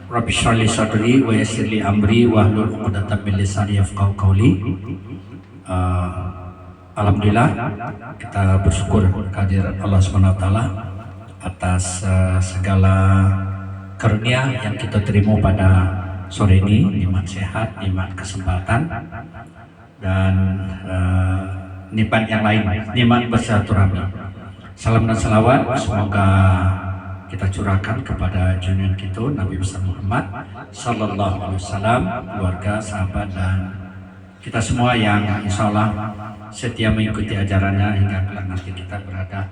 Rabbi shrah li sadri wa yassir li amri wahlul 'uqdatam min lisani yafqahu qawli. Alhamdulillah, kita bersyukur kehadirat Allah Subhanahu wa taala atas segala karunia yang kita terima pada sore ini, nikmat sehat, nikmat kesempatan, dan nikmat yang lain, nikmat bersilaturahmi. Salam dan salawat semoga kita curahkan kepada junjungan kita Nabi besar Muhammad Sallallahu Alaihi Wasallam, keluarga, sahabat, dan kita semua yang insya Allah setia mengikuti ajarannya hingga kelak nanti kita berada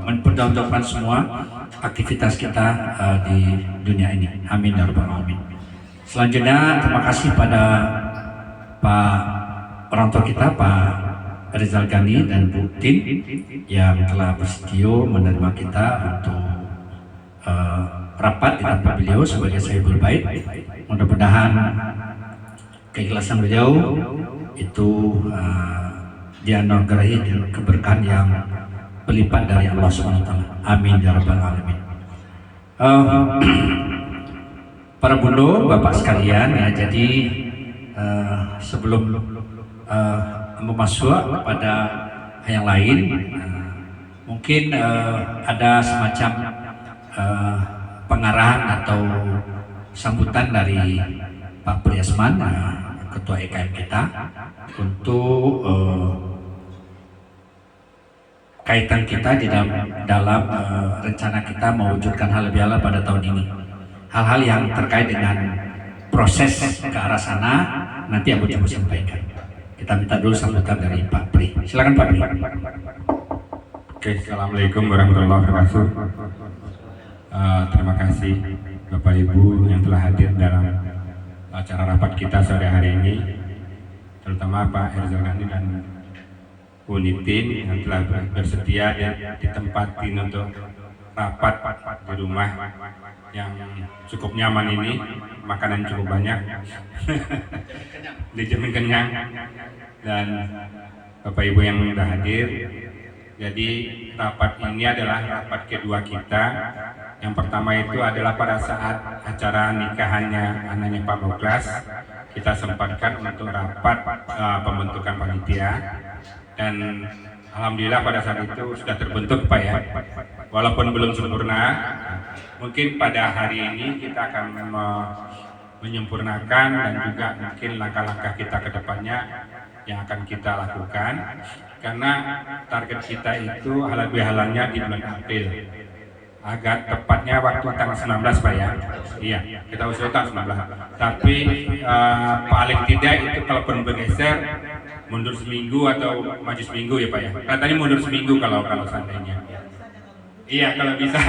memperjuangkan semua aktivitas kita di dunia ini. Amin ya rabbal alamin. Selanjutnya terima kasih pada Pak orang tua kita, Pak Rizal Ghani dan Bu Tin yang telah bersedia menerima kita untuk rapat di tempat beliau sebagai Sahibul Bait. Mudah-mudahan keikhlasan beliau itu dianugerahi dengan keberkahan yang berlipat dari Allah Subhanahu wa taala. Amin ya rabbal alamin. Para bunda, bapak sekalian, ya, jadi sebelum masuk kepada yang lain, mungkin ada semacam pengarahan atau sambutan dari Pak Priasman, Ketua EKM kita, untuk kaitan kita di dalam rencana kita mewujudkan hal lebih halal pada tahun ini. Hal-hal yang terkait dengan proses ke arah sana nanti Abu Jamu sampaikan. Kita minta dulu sambutan dari Pak Pri. Silakan Pak Pri. Oke, assalamualaikum warahmatullahi wabarakatuh. Terima kasih Bapak Ibu yang telah hadir dalam acara rapat kita sore hari ini, terutama Pak Rizal Ghani dan Bu Nitin yang telah bersedia ditempatin untuk rapat di rumah yang cukup nyaman ini, makanan cukup banyak, dijamin kenyang, dan Bapak Ibu yang sudah hadir. Jadi rapat ini adalah rapat kedua kita. Yang pertama itu adalah pada saat acara nikahannya anaknya Pak Muklas, kita sempatkan untuk rapat pembentukan panitia, dan alhamdulillah pada saat itu sudah terbentuk Pak ya. Walaupun belum sempurna, mungkin pada hari ini kita akan menyempurnakan dan juga mungkin langkah-langkah kita ke depannya yang akan kita lakukan, karena target kita itu halal bihalalnya di bulan April, agak tepatnya waktu tanggal 19 Pak ya. Iya, kita usulkan 19, tapi paling tidak itu kalaupun bergeser mundur seminggu atau maju seminggu ya Pak ya. Katanya mundur seminggu kalau seandainya. Iya, kalau bisa.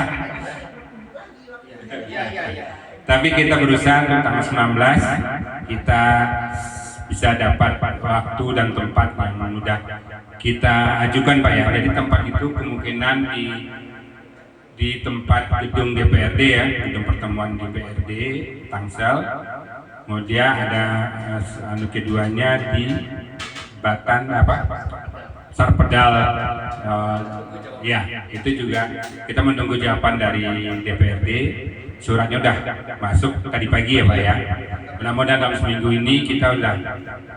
Tapi kita berusaha untuk tanggal 19 kita bisa dapat waktu dan tempat yang mudah kita ajukan Pak ya. Jadi tempat itu kemungkinan di tempat gedung DPRD ya, gedung pertemuan DPRD Tangsel. Kemudian ada keduanya di Batan Sarpedal, ya itu juga kita menunggu jawaban dari DPRD. Suratnya udah masuk tadi pagi ya Pak ya. Mudah-mudahan dalam seminggu ini kita udah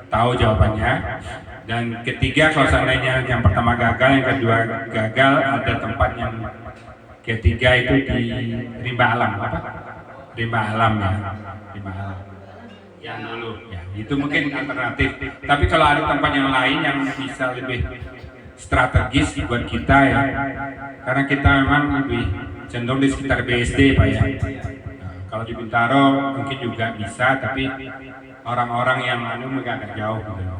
tahu jawabannya. Dan ketiga, kalau seandainya yang pertama gagal, yang kedua gagal, ada tempat yang ketiga itu di Rimba Alam, Rimba Alam ya, Rimba Alam. Yang dulu, ya itu mungkin alternatif. Tapi kalau ada tempat yang lain yang bisa lebih strategis buat kita ya, karena kita memang lebih cenderung di sekitar BSD Pak ya. Kalau di Bintaro mungkin juga bisa, tapi orang-orang yang agak jauh gitu.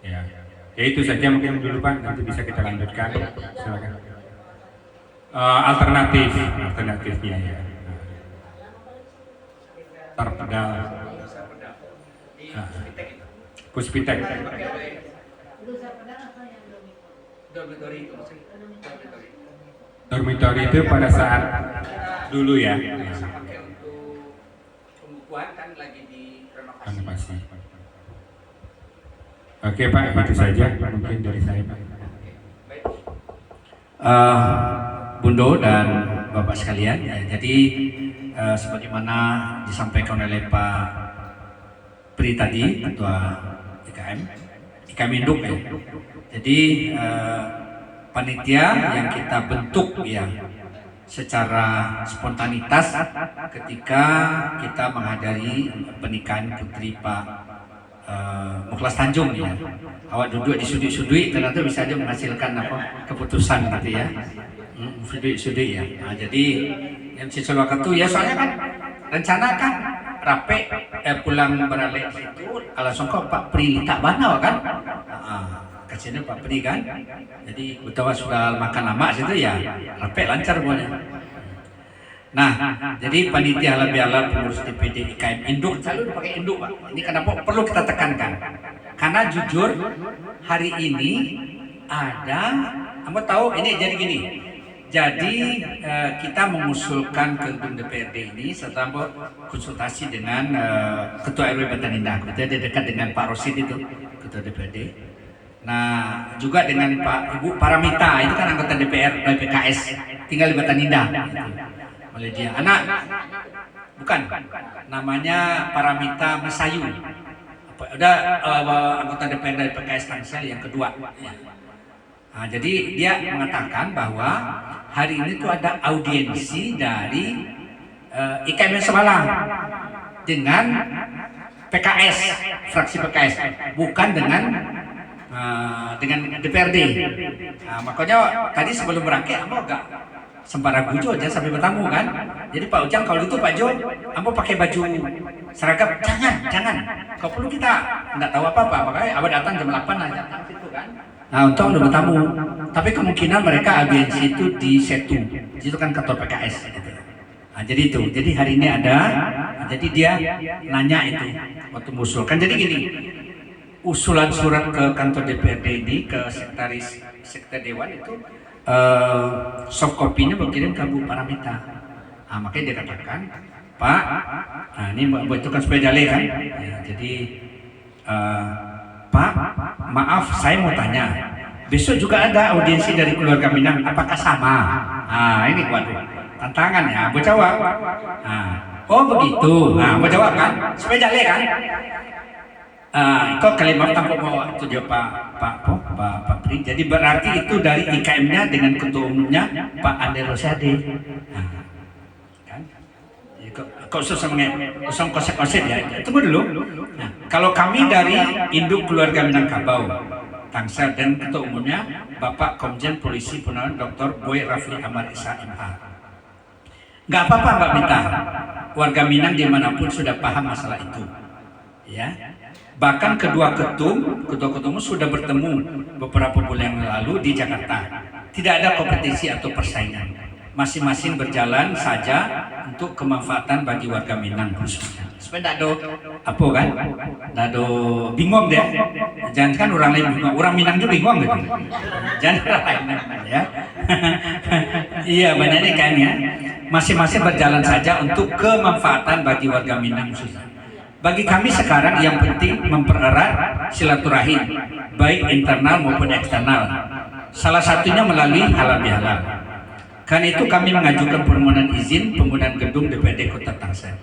Ya itu saja mungkin dulu Pak, nanti bisa kita lanjutkan. Silakan. Alternatifnya ya. Sarpedal, Puspitek. Dormitori itu pada saat dulu ya. Pembukuan kan lagi di renovasi. Oke Pak, itu saja mungkin dari saya Pak. Bundo dan Bapak sekalian, ya, jadi sebagaimana disampaikan oleh Pak Pri tadi, Ketua IKM Induk ya. Jadi panitia yang kita bentuk ya secara spontanitas ketika kita menghadiri pernikahan putri Pak Muklas Tanjung ya. Awak duduk di sudut-sudut ternyata bisa aja menghasilkan keputusan gitu ya. Sudut-sudut ya. Nah, jadi yang si Solokato ya soalnya kan rencana kan rape pulang beralih itu kalau songkok Pak Pri tak banau kan. Kasihnya Pak Pri kan. Jadi betul sudah makan lama situ ya rape lancar buahnya. Nah, jadi panitia halal bihalal pengurus DPD IKM Induk selalu pakai Induk Pak. Ini kenapa perlu kita tekankan? Karena jujur hari ini ada, kamu tahu ini jadi gini. Jadi kita mengusulkan ke gedung DPRD ini setelah konsultasi dengan Ketua RW Bataninda. Kita dekat dengan Pak Rosid itu Ketua DPRD. Nah, juga dengan Pak Ibu Paramita itu kan anggota DPR dari PKS tinggal di Bataninda. Oleh dia anak bukan namanya Paramita Mesayu udah anggota DPR dari PKS Tangsel yang kedua ya. Nah, jadi dia mengatakan bahwa hari ini tuh ada audiensi dari IKM Semalang dengan PKS fraksi PKS bukan dengan DPRD. Nah, makanya tadi sebelum berangkat ambo enggak sembara gujo aja sampai bertamu kan. Jadi Pak Ujang kalau itu Pak Jo, ambo pakai baju seragam. Jangan. Kalau perlu kita enggak tahu apa-apa, makanya abah datang jam 8 aja gitu kan. Nah, untuk udah bertamu. Tapi kemungkinan mereka audiensi itu di Setu. Itu kan kantor PKS gitu. Nah, jadi itu. Jadi hari ini ada. Jadi dia nanya itu waktu mengusulkan. Jadi gini, usulan surat ke kantor DPRD ini ke sekretaris Dewan itu soft copy-nya berkirim ke Bu Paramita. Nah, makanya dia katakan, Pak, nah ini buat tukang sepeda kan. Ya, jadi Pak, maaf saya mau tanya, besok juga ada audiensi dari keluarga Minang, apakah sama? Nah ini waduh, tantangan ya, Bu jawab. Nah, oh begitu, nah Bu jawab kan, sepeda kan. Kok kalimat tanpa mau itu dia Pak Pri. Jadi berarti itu dari IKM-nya dengan ketua umumnya Pak Ande Rosade. Kan? Kok susah usang kosek-kosek ya. Tunggu dulu. Nah, kalau kami dari Induk Keluarga Minangkabau Tangsel dan ketua umumnya Bapak Komjen Polisi Purnawirawan Dr. Boy Rafli Amar Esa MH. Nggak apa-apa Mbak Mita. Warga Minang dimanapun sudah paham masalah itu. Ya. Bahkan kedua ketua sudah bertemu beberapa bulan yang lalu di Jakarta. Tidak ada kompetisi atau persaingan. Masing-masing berjalan saja untuk kemanfaatan bagi warga Minang khususnya. Supaya tidak apa kan? Tidak bingung deh. Jangan kan orang lain bingung. Orang Minang juga bingung gitu. Jangan orang lain ya. Iya banyaknya kan ya. Masing-masing berjalan saja untuk kemanfaatan bagi warga Minang khususnya. Bagi kami sekarang yang penting mempererat silaturahim baik internal maupun eksternal. Salah satunya melalui halal bihalal. Karena itu kami mengajukan permohonan izin penggunaan gedung DPRD Kota Tangsel.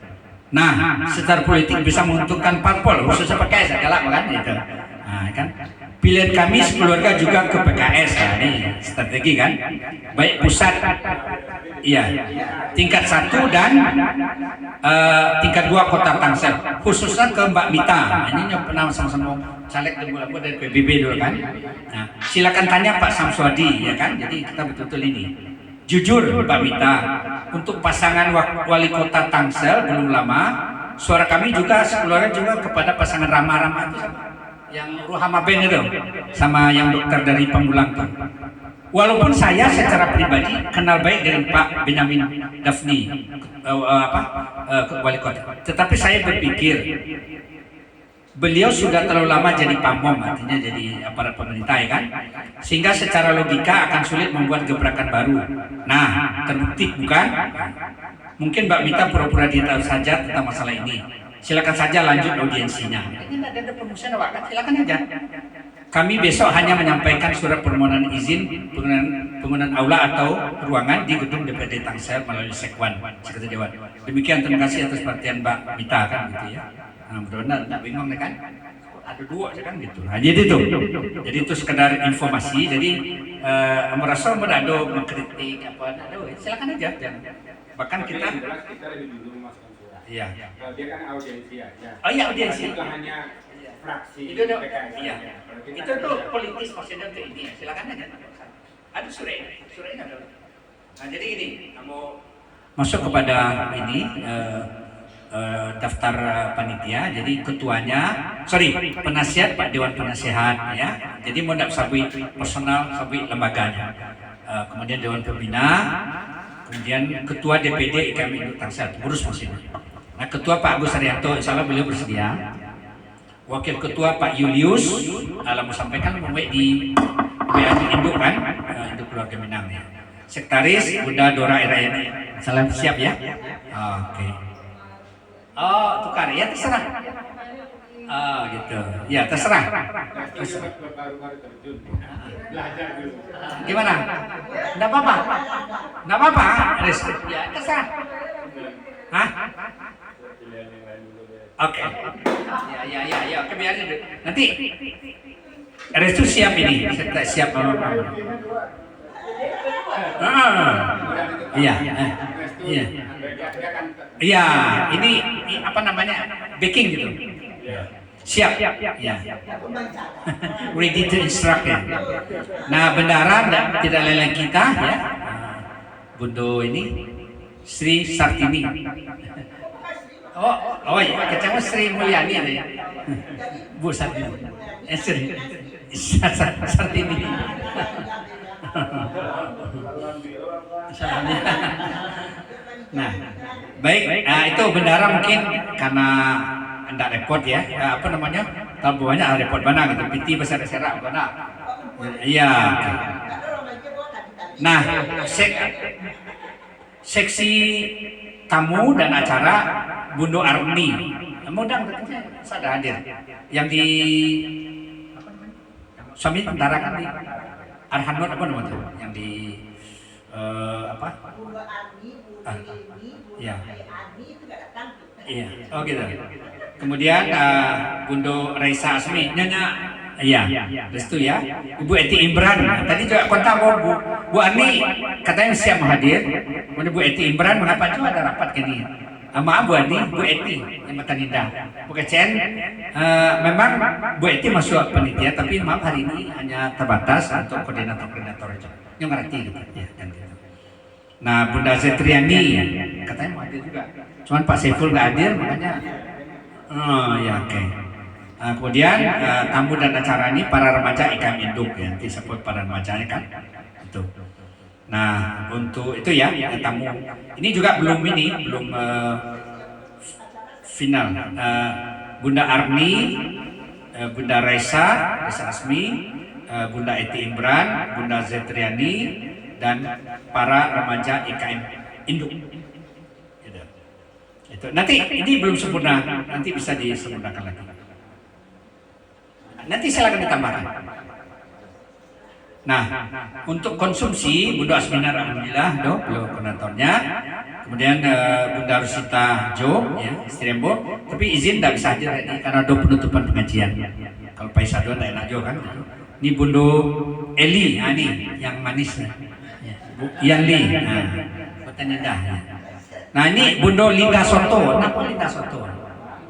Nah, secara politik bisa menguntungkan parpol khususnya PKS galak kan gitu. Nah, kan pilihan kami sekeluarga juga ke PKS. Nah, ini strategi kan. Baik pusat iya, tingkat 1 dan tingkat 2 Kota Tangsel, khususnya ke Mbak Mita. Nah, ini yang pernah sama-sama caleg dari PBB dulu kan. Nah, silakan tanya Pak Samswadi ya kan. Jadi kita betul-betul ini jujur Mbak Mita, untuk pasangan wali kota Tangsel belum lama suara kami juga sekeluarga juga kepada pasangan Rama itu yang Ruhama Ben itu sama yang dokter dari Pemulang tuh. Walaupun saya secara pribadi kenal baik dengan Pak Benyamin Dafni, wali kota, tetapi saya berpikir beliau sudah terlalu lama jadi pamong, artinya jadi aparat pemerintah ya kan, sehingga secara logika akan sulit membuat gebrakan baru. Nah, terbukti bukan? Mungkin Mbak Mita pura-pura dia tahu saja tentang masalah ini. Silakan saja lanjut audiensinya. Ini ada promosi kan? Silakan aja. Kami besok hanya menyampaikan surat permohonan izin penggunaan aula atau ruangan di gedung DPD Tangsel melalui Sekwan, Sekretariat Dewan. Demikian, terima kasih atas perhatian Mbak Mita kan gitu ya. Nah, mudah-mudahan nggak bingung kan? Ada dua kan gitu. Nah, jadi itu sekedar informasi. Jadi merasa ada mengkritik apa, silakan aja. Bahkan kita lebih dulu memasukkan surat. Iya. Kalau dia kan audiensi aja. Oh iya, audiensi. Itu hanya fraksi. Itu tuh, PKS. iya. Itu tuh politis maksudnya untuk ini. Silakan aja. Ada suratnya ada. Nah, jadi ini kamu masuk kepada ini daftar panitia. Jadi ketuanya, penasihat Pak Dewan Penasehat ya. Jadi mau sabui personal, sabui lembaganya. Kemudian Dewan Pembina, kemudian Ketua DPD IKM Induk Tangsel, urus maksudnya. Nah, Ketua Pak Agus Haryanto, insya Allah beliau bersedia. Wakil Ketua Pak Julius, mau sampaikan di WA Induk kan, Induk Keluarga Minang ya. Sekretaris Bunda Dora Irayani, salam siap ya. Oke. Oh, tukar ya, terserah. Oh gitu, ya terserah. Baru-baru terjun. Belajar dulu. Gimana? Nggak apa-apa. Nggak apa-apa. Ya terserah. Hah? Oke. Ya. Oke, biarin dulu. Nanti Restu siap ini. Siap kalau Iya. Iya, ini apa namanya? Baking gitu. Siap. Ya. Ready to instruct ya. Nah, bendara tidak lain kita ya. Bundo ini Sri Sartini. Oh iya, kecama Sri Mulyani ya. Bu Sartini. Sri Sartini. Nah, baik. Nah, itu bendara mungkin karena anda repot ya. Apa namanya? Kalau bawahnya repot mana gitu. Piti besar serak mana? Iya. Nah, seksi tamu dan acara Bundo Arni. Mudah sadar hadir. Yang di suami tentara kan di Arhanot apa namanya? Yang di apa? Ya. Iya. Oh gitu. Kemudian Bundo Raisa Asmi, Nyonya, iya, restu ya. Ibu Eti Imran, tadi juga kontak Bu Ani katanya siap hadir. Kemudian Bu Eti Imran, mengapa juga ada rapat gini? Maaf Bu Ani, Bu Eti yang Mata Ninda. Bu Kecen, memang Bu Eti masuk panitia, tapi maaf hari ini hanya terbatas untuk koordinator aja. Yang ngerti gitu ya. Nah, Bunda Zetriani katanya mau hadir juga. Cuman Pak Saiful nggak hadir, makanya ya oke. Kemudian tamu dan acara ini para remaja IKM Induk ya, nanti sebut para remajanya kan. Itu. Nah, untuk itu ya tamu. Ini juga belum final. Bunda Arni, Bunda Raisa Asmi, Bunda Eti Imran, Bunda Zetriani, dan para remaja IKM Induk. Itu. Nanti ini belum sempurna, nanti bisa disempurnakan lagi. Nanti silakan ditambahkan. Nah, untuk konsumsi Bunda Asminar alhamdulillah beliau koordinatornya. Kemudian Bunda Rusita Jo ya, istri Embo, tapi izin tidak bisa hadir ini karena ada penutupan pengajian. Kalau Pak Isado tidak enak Jo kan gitu. Ini Bundo Eli, ini yang manis nih. Yanli, Kota Nindah. Nah ini Bundo Linda Soto, kenapa Linda Soto?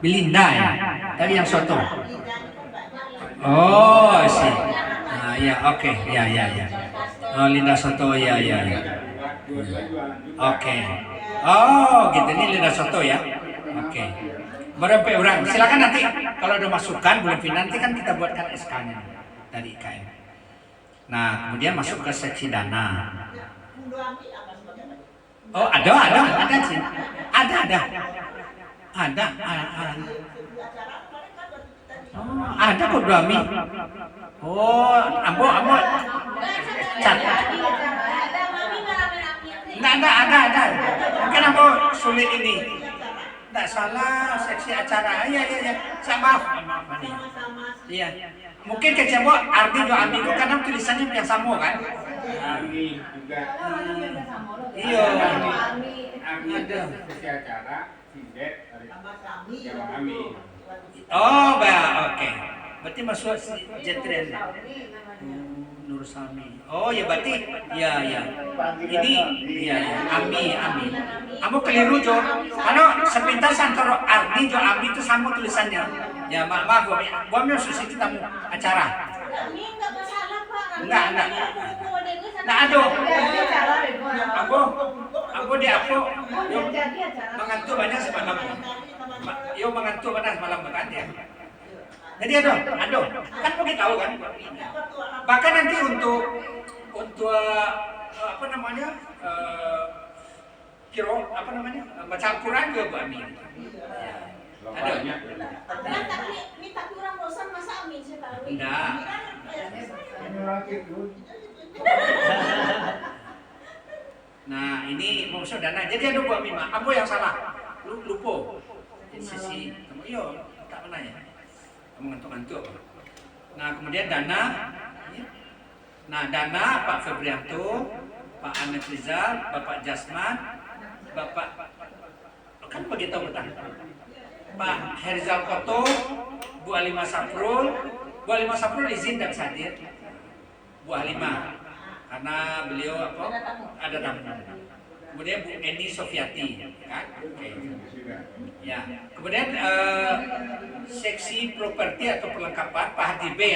Belinda ya, tapi yang Soto. Oh sih, ya oke, ya. Oh Linda Soto, ya. Oke. Oh gitu, ini Linda Soto ya. Oke. Berapa orang? Silakan nanti kalau ada masukan bulan final nanti kan kita buatkan SK-nya dari IKM. Nah kemudian masuk ke seksi dana. Oh ada sih, ada. Oh, ada kok Duami. Oh, ambo cat. Nggak ada. Mungkin ambo sulit ini. Nggak salah seksi acara. Iya. Saya maaf. Iya. Mungkin kecewa Ardi do Ami itu karena tulisannya yang sama kan? Ami juga. Iya. Ami ada sesi acara, Sindet, Jawa Ami. Oh, oke. Berarti masuk si Jetren. Nur Sami. Oh ya berarti ya. Ini ya. Ami. Kamu keliru Jo. Karena sepintas antara Ardi Jo Ami itu sama tulisannya. Ya maaf gua susi kita tamu acara. Ini enggak masalah Pak. Enggak. Nah aduh. Aku mengantuk banyak semalam. Mengantuk banyak semalam makan ya. Jadi aduh, kan pergi tahu kan. Bahkan nanti untuk apa namanya baca Al-Quran juga Bu Ami. Ada. Minta kurang bosan masa Amin saya tahu. Enggak. Nah ini maksud dana. Jadi ada Bu Ami, aku yang salah. Lupa. Di sisi kamu tak pernah ya. Kamu ngantuk-ngantuk. Nah kemudian dana. Nah dana Pak Febrianto, Pak Ahmed Rizal, Bapak Jasman, Bapak kan begitu betul. Pak Herizal Koto, Bu Halimah Saprul. Bu Halimah Saprul izin dan hadir. Bu Halimah karena beliau ada tamu. Kemudian Bu Eni Sofiati, kan? Oke. Ya. Kemudian seksi properti atau perlengkapan Pak Hadi B.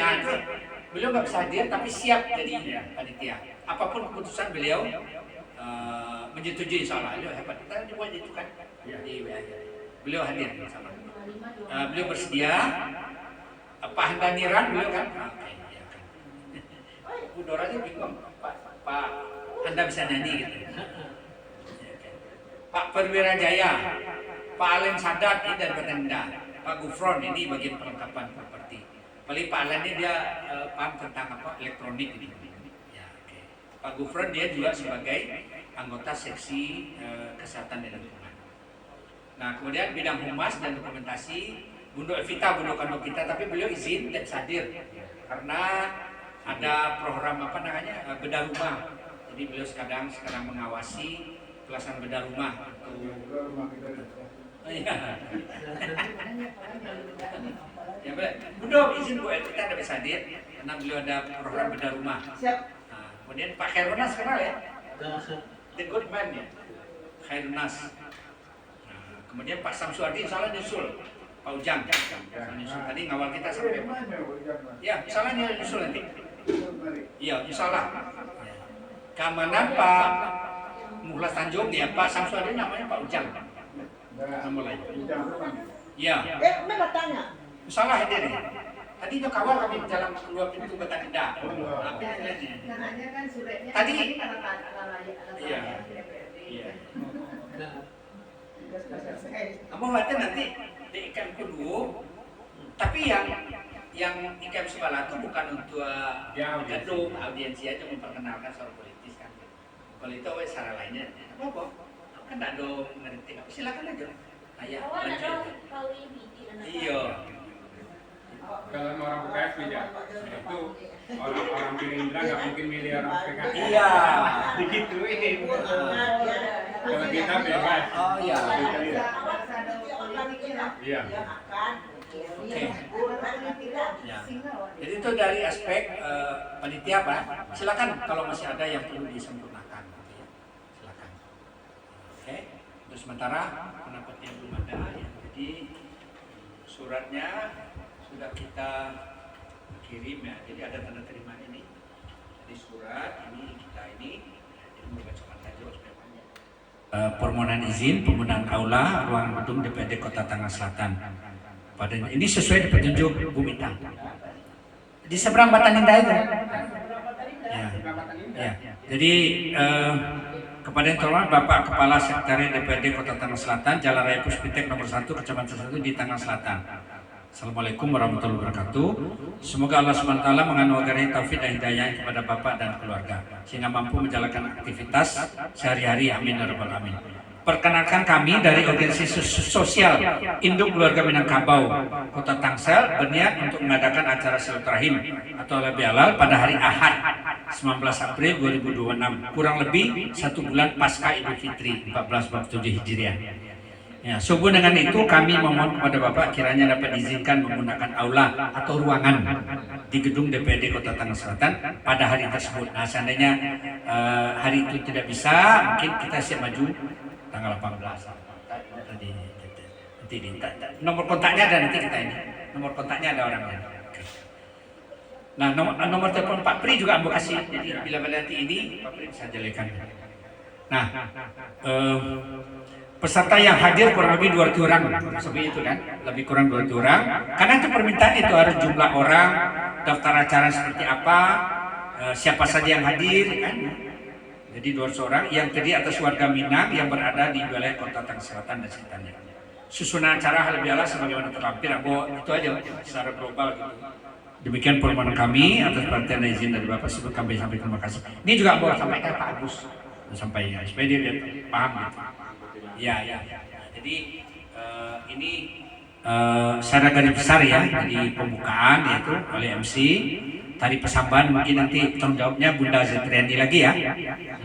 Beliau nggak bisa hadir tapi siap jadi panitia. Apapun keputusan beliau menyetujui soal itu hebat. Kita dibuat itu kan di WA. Beliau hadir bersama. Beliau bersedia. Pak Handaniran beliau kan. Bu Dora aja bingung. Pak Anda bisa nyanyi gitu. Pak Perwira Jaya, Pak Alem Sadat ini dan Petenda, Pak Gufron ini bagian perlengkapan properti. Paling Pak Alem ini dia paham tentang elektronik ini. Ya, okay. Pak Gufron dia juga sebagai anggota seksi kesehatan dan lingkungan. Nah kemudian bidang humas dan dokumentasi Bunda Evita, Bunda Kandung kita, tapi beliau izin dan hadir karena ada program bedah rumah. Jadi beliau sekarang mengawasi pelaksanaan bedah rumah. Ya boleh. Bunda izin Bu Evita ada bisa hadir karena beliau ada program bedah rumah. Nah, kemudian Pak Khairunas kenal ya? The good man ya, Khairunas. Nah, kemudian Pak Samsuardi salah nyusul. Pak Ujang, tadi ngawal kita sampai. Ya, salahnya nyusul nanti. Iya, insyaallah. Keamanan Pak Muhlas Tanjung ya, Pak Samsuardi namanya Pak Ujang. Nama lain. Iya. Mana tanya? Salah hadir ya. Tadi itu kawal kami jalan keluar pintu ke Tandah. Apa ini? Tadi. Iya. Iya. Kamu khawatir nanti di IKM dulu, tapi yang IKM Sebalah itu bukan untuk gedung audiensi aja memperkenalkan soal politis kan. Kalau itu cara lainnya, apa? Kan tidak ada ngerti, silakan aja. Ayah, lanjut. Iya. Kalau orang PKS beda, itu orang Gerindra nggak mungkin milih orang PKS. Iya. Digituin. Kalau kita bebas. Oh iya. Iya. Oke. Ya. Jadi itu dari aspek panitia Pak. Silakan kalau masih ada yang perlu disempurnakan. Ya. Silakan. Oke. Untuk sementara pendapatnya belum ada. Ya. Jadi suratnya sudah kita kirim ya. Jadi ada tanda terima ini. Jadi surat ini kita ini. Jadi mau bacakan saja supaya banyak. Permohonan izin penggunaan aula ruang gedung DPRD Kota Tangerang Selatan. Pada ini sesuai dengan petunjuk Bu Mitang. Di seberang Batan Indah itu. Ya. Jadi kepada yang terhormat Bapak Kepala Sekretariat DPRD Kota Tangerang Selatan, Jalan Raya Puspitek nomor 1 Kecamatan 1 di Tangerang Selatan. Assalamualaikum warahmatullahi wabarakatuh. Semoga Allah SWT menganugerahkan taufik dan hidayah kepada Bapak dan keluarga sehingga mampu menjalankan aktivitas sehari-hari. Amin ya rabbal alamin. Perkenalkan kami dari organisasi sosial Induk Keluarga Minangkabau Kota Tangsel berniat untuk mengadakan acara silaturahim atau lebih halal pada hari Ahad 19 April 2026, kurang lebih 1 bulan pasca Idul Fitri 1447 Hijriah. Ya, sehubung dengan itu kami memohon kepada Bapak kiranya dapat diizinkan menggunakan aula atau ruangan di gedung DPRD Kota Tangsel Selatan pada hari tersebut. Nah, seandainya hari itu tidak bisa, mungkin kita siap maju tanggal 18. Nomor kontaknya ada nanti kita ini. Nomor kontaknya ada orangnya. Oke. Nah, nomor telepon Pak Pri juga mau kasih. Jadi bila nanti ini Pak Pri bisa jelekan. Nah, peserta yang hadir kurang lebih 200 orang, seperti itu kan, lebih kurang 200 orang. Karena itu permintaan itu harus jumlah orang, daftar acara seperti apa, siapa saja yang hadir, kan. Jadi 200 orang yang terdiri atas warga Minang yang berada di wilayah Kota Tangsel Selatan dan sekitarnya. Susunan acara halal bihalal sebagaimana terlampir, itu aja secara global gitu. Demikian permohonan kami atas perhatian dan izin dari Bapak, sebelum kami sampai terima kasih. Ini juga mau sampaikan Pak Agus, sampai ya, supaya dia paham gitu. Ya. Jadi ini secara garis besar ya, jadi pembukaan yaitu oleh MC. Tari Pesamban mungkin nanti tanggung jawabnya Bunda Zetriani lagi ya.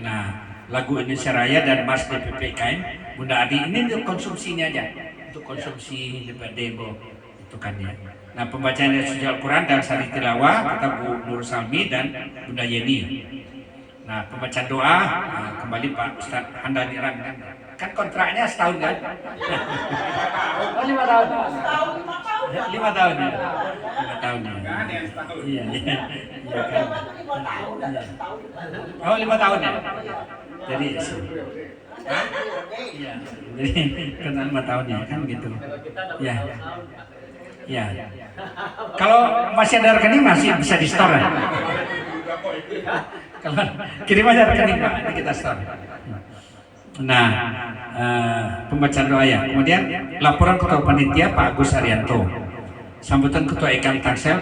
Nah, lagu Indonesia Raya dan Mas DPP IKM Bunda Adi ini untuk konsumsinya aja, untuk konsumsi DPRD itu kan ya. Nah, pembacaan dari suci Al-Quran dan sari tilawah kata Bu Nur Salmi dan Bunda Yeni. Nah, pembacaan doa kembali Pak Ustadz Handani Ran kan kontraknya setahun kan? Oh, 5 tahun. 5 tahun ya. 5 tahun ya. Iya kan. Oh, 5 tahun ya. Jadi iya. Jadi kan 5 tahun ya kan gitu. Ya. Ya. Kalau masih ada rekening masih bisa di store ya. Kalau kirim aja rekening Pak, nanti kita store. Nah, pembacaan doa ya. Kemudian laporan Ketua Panitia Pak Agus Arianto. Sambutan Ketua IKM Tangsel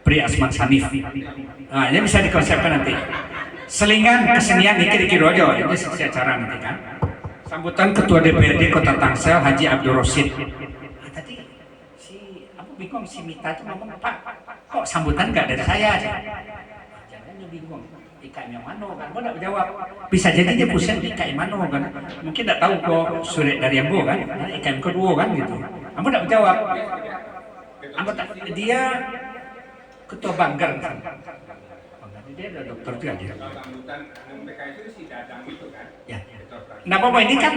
Pri Asman Sanif. Nah, ini bisa dikonsepkan nanti. Selingan kesenian Niki Rojo, ini sesi acara nanti kan. Sambutan Ketua DPRD Kota Tangsel Haji Abdul Rosid. Tadi aku bingung si Mita itu ngomong Pak, kok sambutan nggak dari saya aja? Jangan bingung. IKM yang mana kan? Mau nggak jawab? Bisa jadi dia pusing IKM mana kan? Mungkin nggak tahu kok Surek dari Ambo kan? IKM kedua kan gitu. Kamu nggak jawab. Anggota dia ketua Banggar kan? Dia ada dokter juga dia. Ya. Nah, Bapak ini kan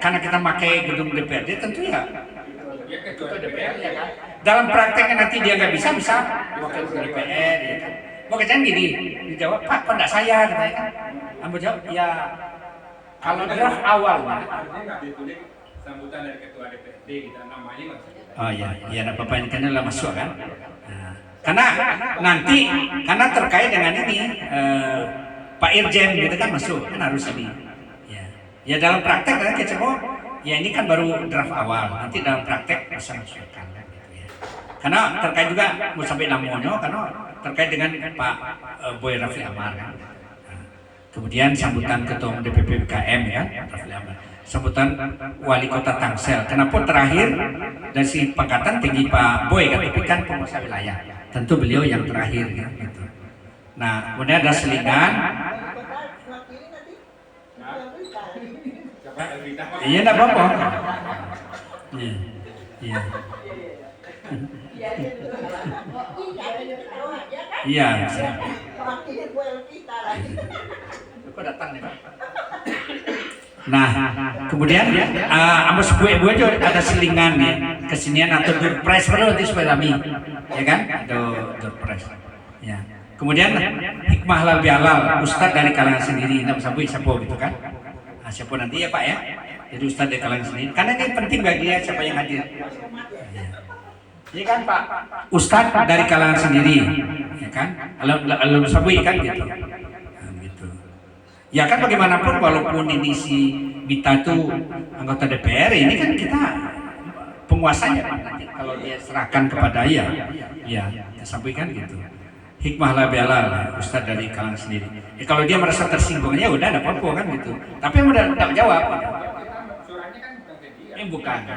karena kita pakai gedung DPRD tentu ya. Ketua DPR ya kan. Dalam prakteknya nanti dia nggak bisa wakil ketua DPR ya kan. Mau kejadian gini, dijawab, Pak, kok enggak saya? Katanya kan. Ambo jawab, ya kalau draft awalnya. Sambutan dari ketua DPRD kita namanya maksudnya. Oh iya, ada apa-apa ini kan adalah masuk kan. Nah, karena terkait dengan ini Pak Irjen gitu kan masuk, kan harus ini. Ya dalam praktek kan kita mau, ya ini kan baru draft awal, nanti dalam praktek bisa masukkan kan gitu ya. Karena terkait juga mau sampai namonyo karena terkait dengan Pak Boy Rafli Amar kan. Nah, kemudian sambutan Ketua DPP IKM ya, Rafli Amar. Sambutan Wali Kota Tangsel. Kenapa terakhir dari si pangkatan tinggi Pak Boy kan, tapi kan penguasa wilayah. Tentu beliau yang terakhir ya, gitu. Nah, kemudian ada selingan. Iya, enggak apa-apa. Iya. Iya. Kok datang nih, Pak? Nah, kemudian ambos gue juga ada selingan nih, kesenian atau durpres perlu nanti supaya kami, ya kan? Durpres. Ya. Kemudian hikmah halal bihalal, ustadz dari kalangan sendiri, nak sabu gitu kan? Nah, siapa nanti ya Pak ya? Jadi ustadz dari kalangan sendiri, karena ini penting bagi dia siapa yang hadir. Iya kan Pak? Ustadz dari kalangan sendiri, ya kan? Alum sabu kan gitu. Ya kan bagaimanapun walaupun ini si Mita itu anggota DPR, ini kan kita penguasanya Pak nanti kalau dia serahkan kepada ya sampaikan gitu. Hikmah halal bihalal, ustadz dari kalangan sendiri. Ya, kalau dia merasa tersinggung ya udah ada apa-apa kan gitu. Tapi udah jawab.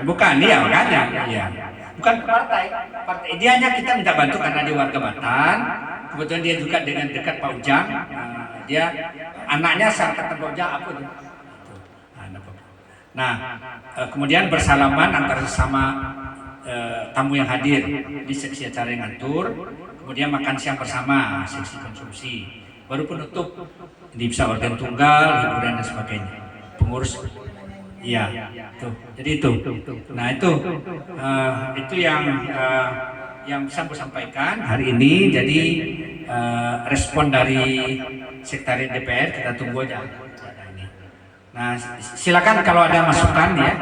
bukan dia makanya, ya. Bukan partai. Dia hanya kita minta bantu karena dia warga Batan. Kebetulan dia juga dengan dekat Pak Ujang. Dia anaknya seangkatan Pak Ujang apa tuh? Nah, kemudian bersalaman antara sesama tamu yang hadir di seksi acara yang ngatur, kemudian makan siang bersama, seksi konsumsi, baru penutup. Ini bisa organ tunggal, hiburan dan sebagainya. Pengurus, iya, tuh. Jadi itu. Nah itu yang bisa aku sampaikan hari ini. Jadi respon dari Sekretariat DPR kita tunggu aja. Nah, silakan kalau ada masukan ya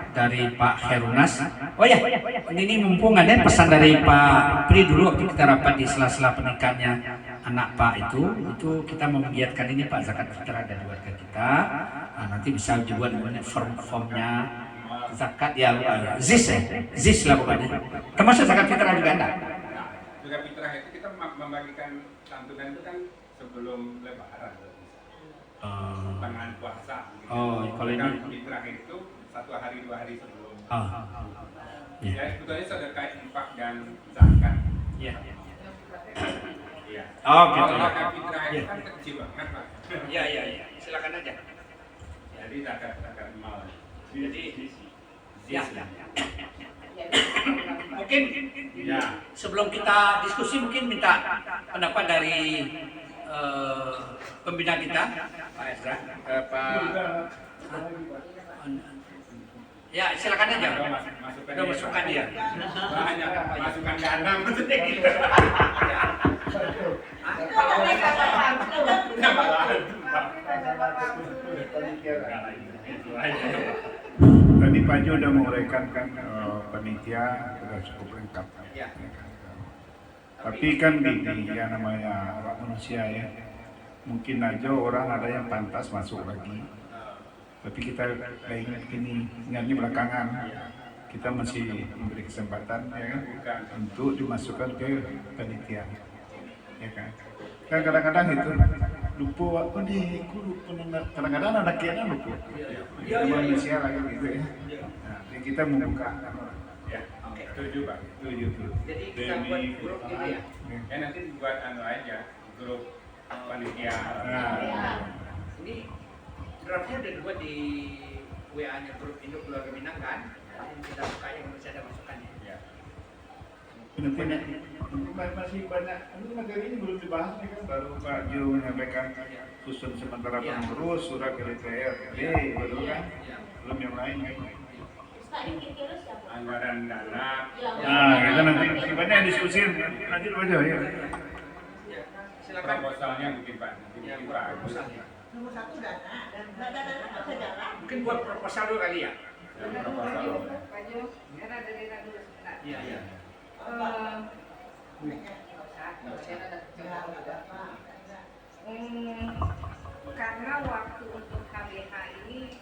dari Pak Herunas. Oh ya, ini mumpung ada pesan dari Pak Pri dulu waktu kita rapat di sela-sela pernikahannya anak Pak itu kita menggiatkan ini Pak, zakat fitrah dari warga kita. Nah, nanti bisa juga dengan form-formnya zakat ya, ZIS lah pokoknya. Termasuk zakat fitrah juga ada. Zakat fitrah itu kita membagikan santunan itu kan sebelum Lebaran. Tengah puasa. Oh, kalau ini fitrah itu 1 hari 2 hari sebelum. Ya. Ya, sebetulnya sedekah infak dan zakat. Iya. Iya. Oh, gitu. Kalau zakat fitrah itu kan kecil banget, Pak. Iya. Silakan aja. Jadi zakat mal. Jadi ya. Mungkin Mungkin sebelum kita diskusi mungkin minta pendapat dari pembina kita, Pak Ezra, ya silakan aja. Udah masukkan dia. Banyak masukan ganda maksudnya gitu. Tadi Pak Jo sudah menguraikan kan panitia sudah cukup lengkap. Ya. Tapi kan ya namanya hak manusia ya. Mungkin aja orang ada yang pantas masuk lagi. Tapi kita ingat ingatnya belakangan. Kita masih memberi kesempatan ya kan untuk dimasukkan ke panitia. Ya kan. Kan kadang-kadang itu lupa kadang-kadang anak kita lupa. Kita manusia lagi gitu ya. Nah, kita membuka. Ya, oke, setuju Pak. Setuju. Jadi kita buat grup gitu ya. Ya nanti buat aja grup panitia. Ini draftnya udah dibuat di WA-nya grup Induk Keluarga Minang kan? Kita buka yang masih ada masukannya. Ya. Masih banyak, ini materi ini belum dibahas nih kan, baru Pak Jo menyampaikan susun sementara pengurus, surat ke DPRD, baru kan, belum yang lain kan. Anggaran dana. Nah, kita nanti banyak yang diskusi, nanti aja ya. Silakan. Proposalnya mungkin Pak. Proposalnya. Nomor 1 dana, dan dana bisa jalan. Mungkin buat proposal dulu kali ya. Proposal. Pak Jo, karena dari dulu sebentar. Iya. Karena waktu untuk KBH ini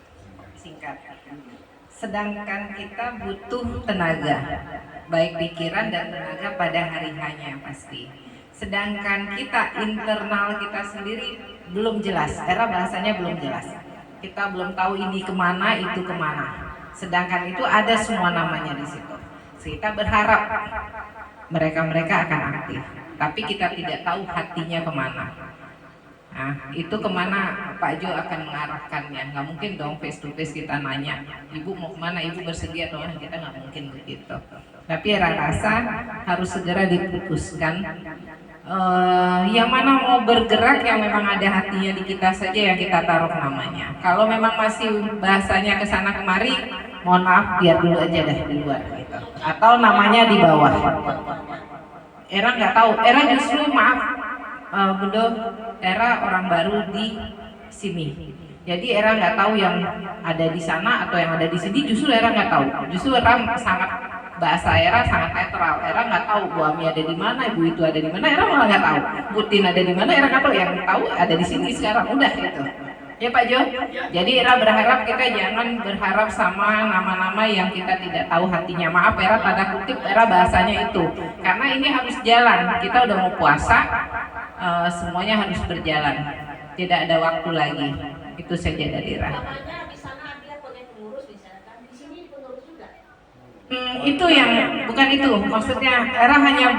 singkat. Sedangkan kita butuh tenaga, baik pikiran dan tenaga pada hari hanya pasti. Sedangkan kita internal kita sendiri belum jelas, era bahasanya belum jelas. Kita belum tahu ini kemana, itu kemana. Sedangkan itu ada semua namanya di situ. Kita berharap mereka akan aktif, tapi kita tidak tahu hatinya kemana. Nah, itu kemana Pak Jo akan mengarahkannya. Nggak mungkin dong face to face kita nanya, Ibu mau kemana, Ibu bersedia dong, kita nggak mungkin begitu. Tapi rasa harus segera diputuskan. Yang mana mau bergerak yang memang ada hatinya di kita saja yang kita taruh namanya. Kalau memang masih bahasanya ke sana kemari, mohon maaf biar dulu aja deh di luar gitu. Atau namanya di bawah. Era nggak tahu. Era justru maaf, Bunda, Era orang baru di sini. Jadi Era nggak tahu yang ada di sana atau yang ada di sini. Justru Era nggak tahu. Justru Era sangat bahasa Era sangat netral. Era nggak tahu Bu Ami ada di mana, Ibu itu ada di mana. Era malah nggak tahu. Bu Tin ada di mana. Era nggak tahu. Yang tahu ada di sini sekarang. Udah gitu. Ya Pak Jo. Jadi Era berharap kita jangan berharap sama nama-nama yang kita tidak tahu hatinya. Maaf Era tanda kutip Era bahasanya itu. Karena ini harus jalan. Kita udah mau puasa. Semuanya harus berjalan. Tidak ada waktu lagi. Itu saja dari Era. Namanya di sana dia sebagai pengurus misalkan, di sini Itu yang bukan itu maksudnya. Era hanya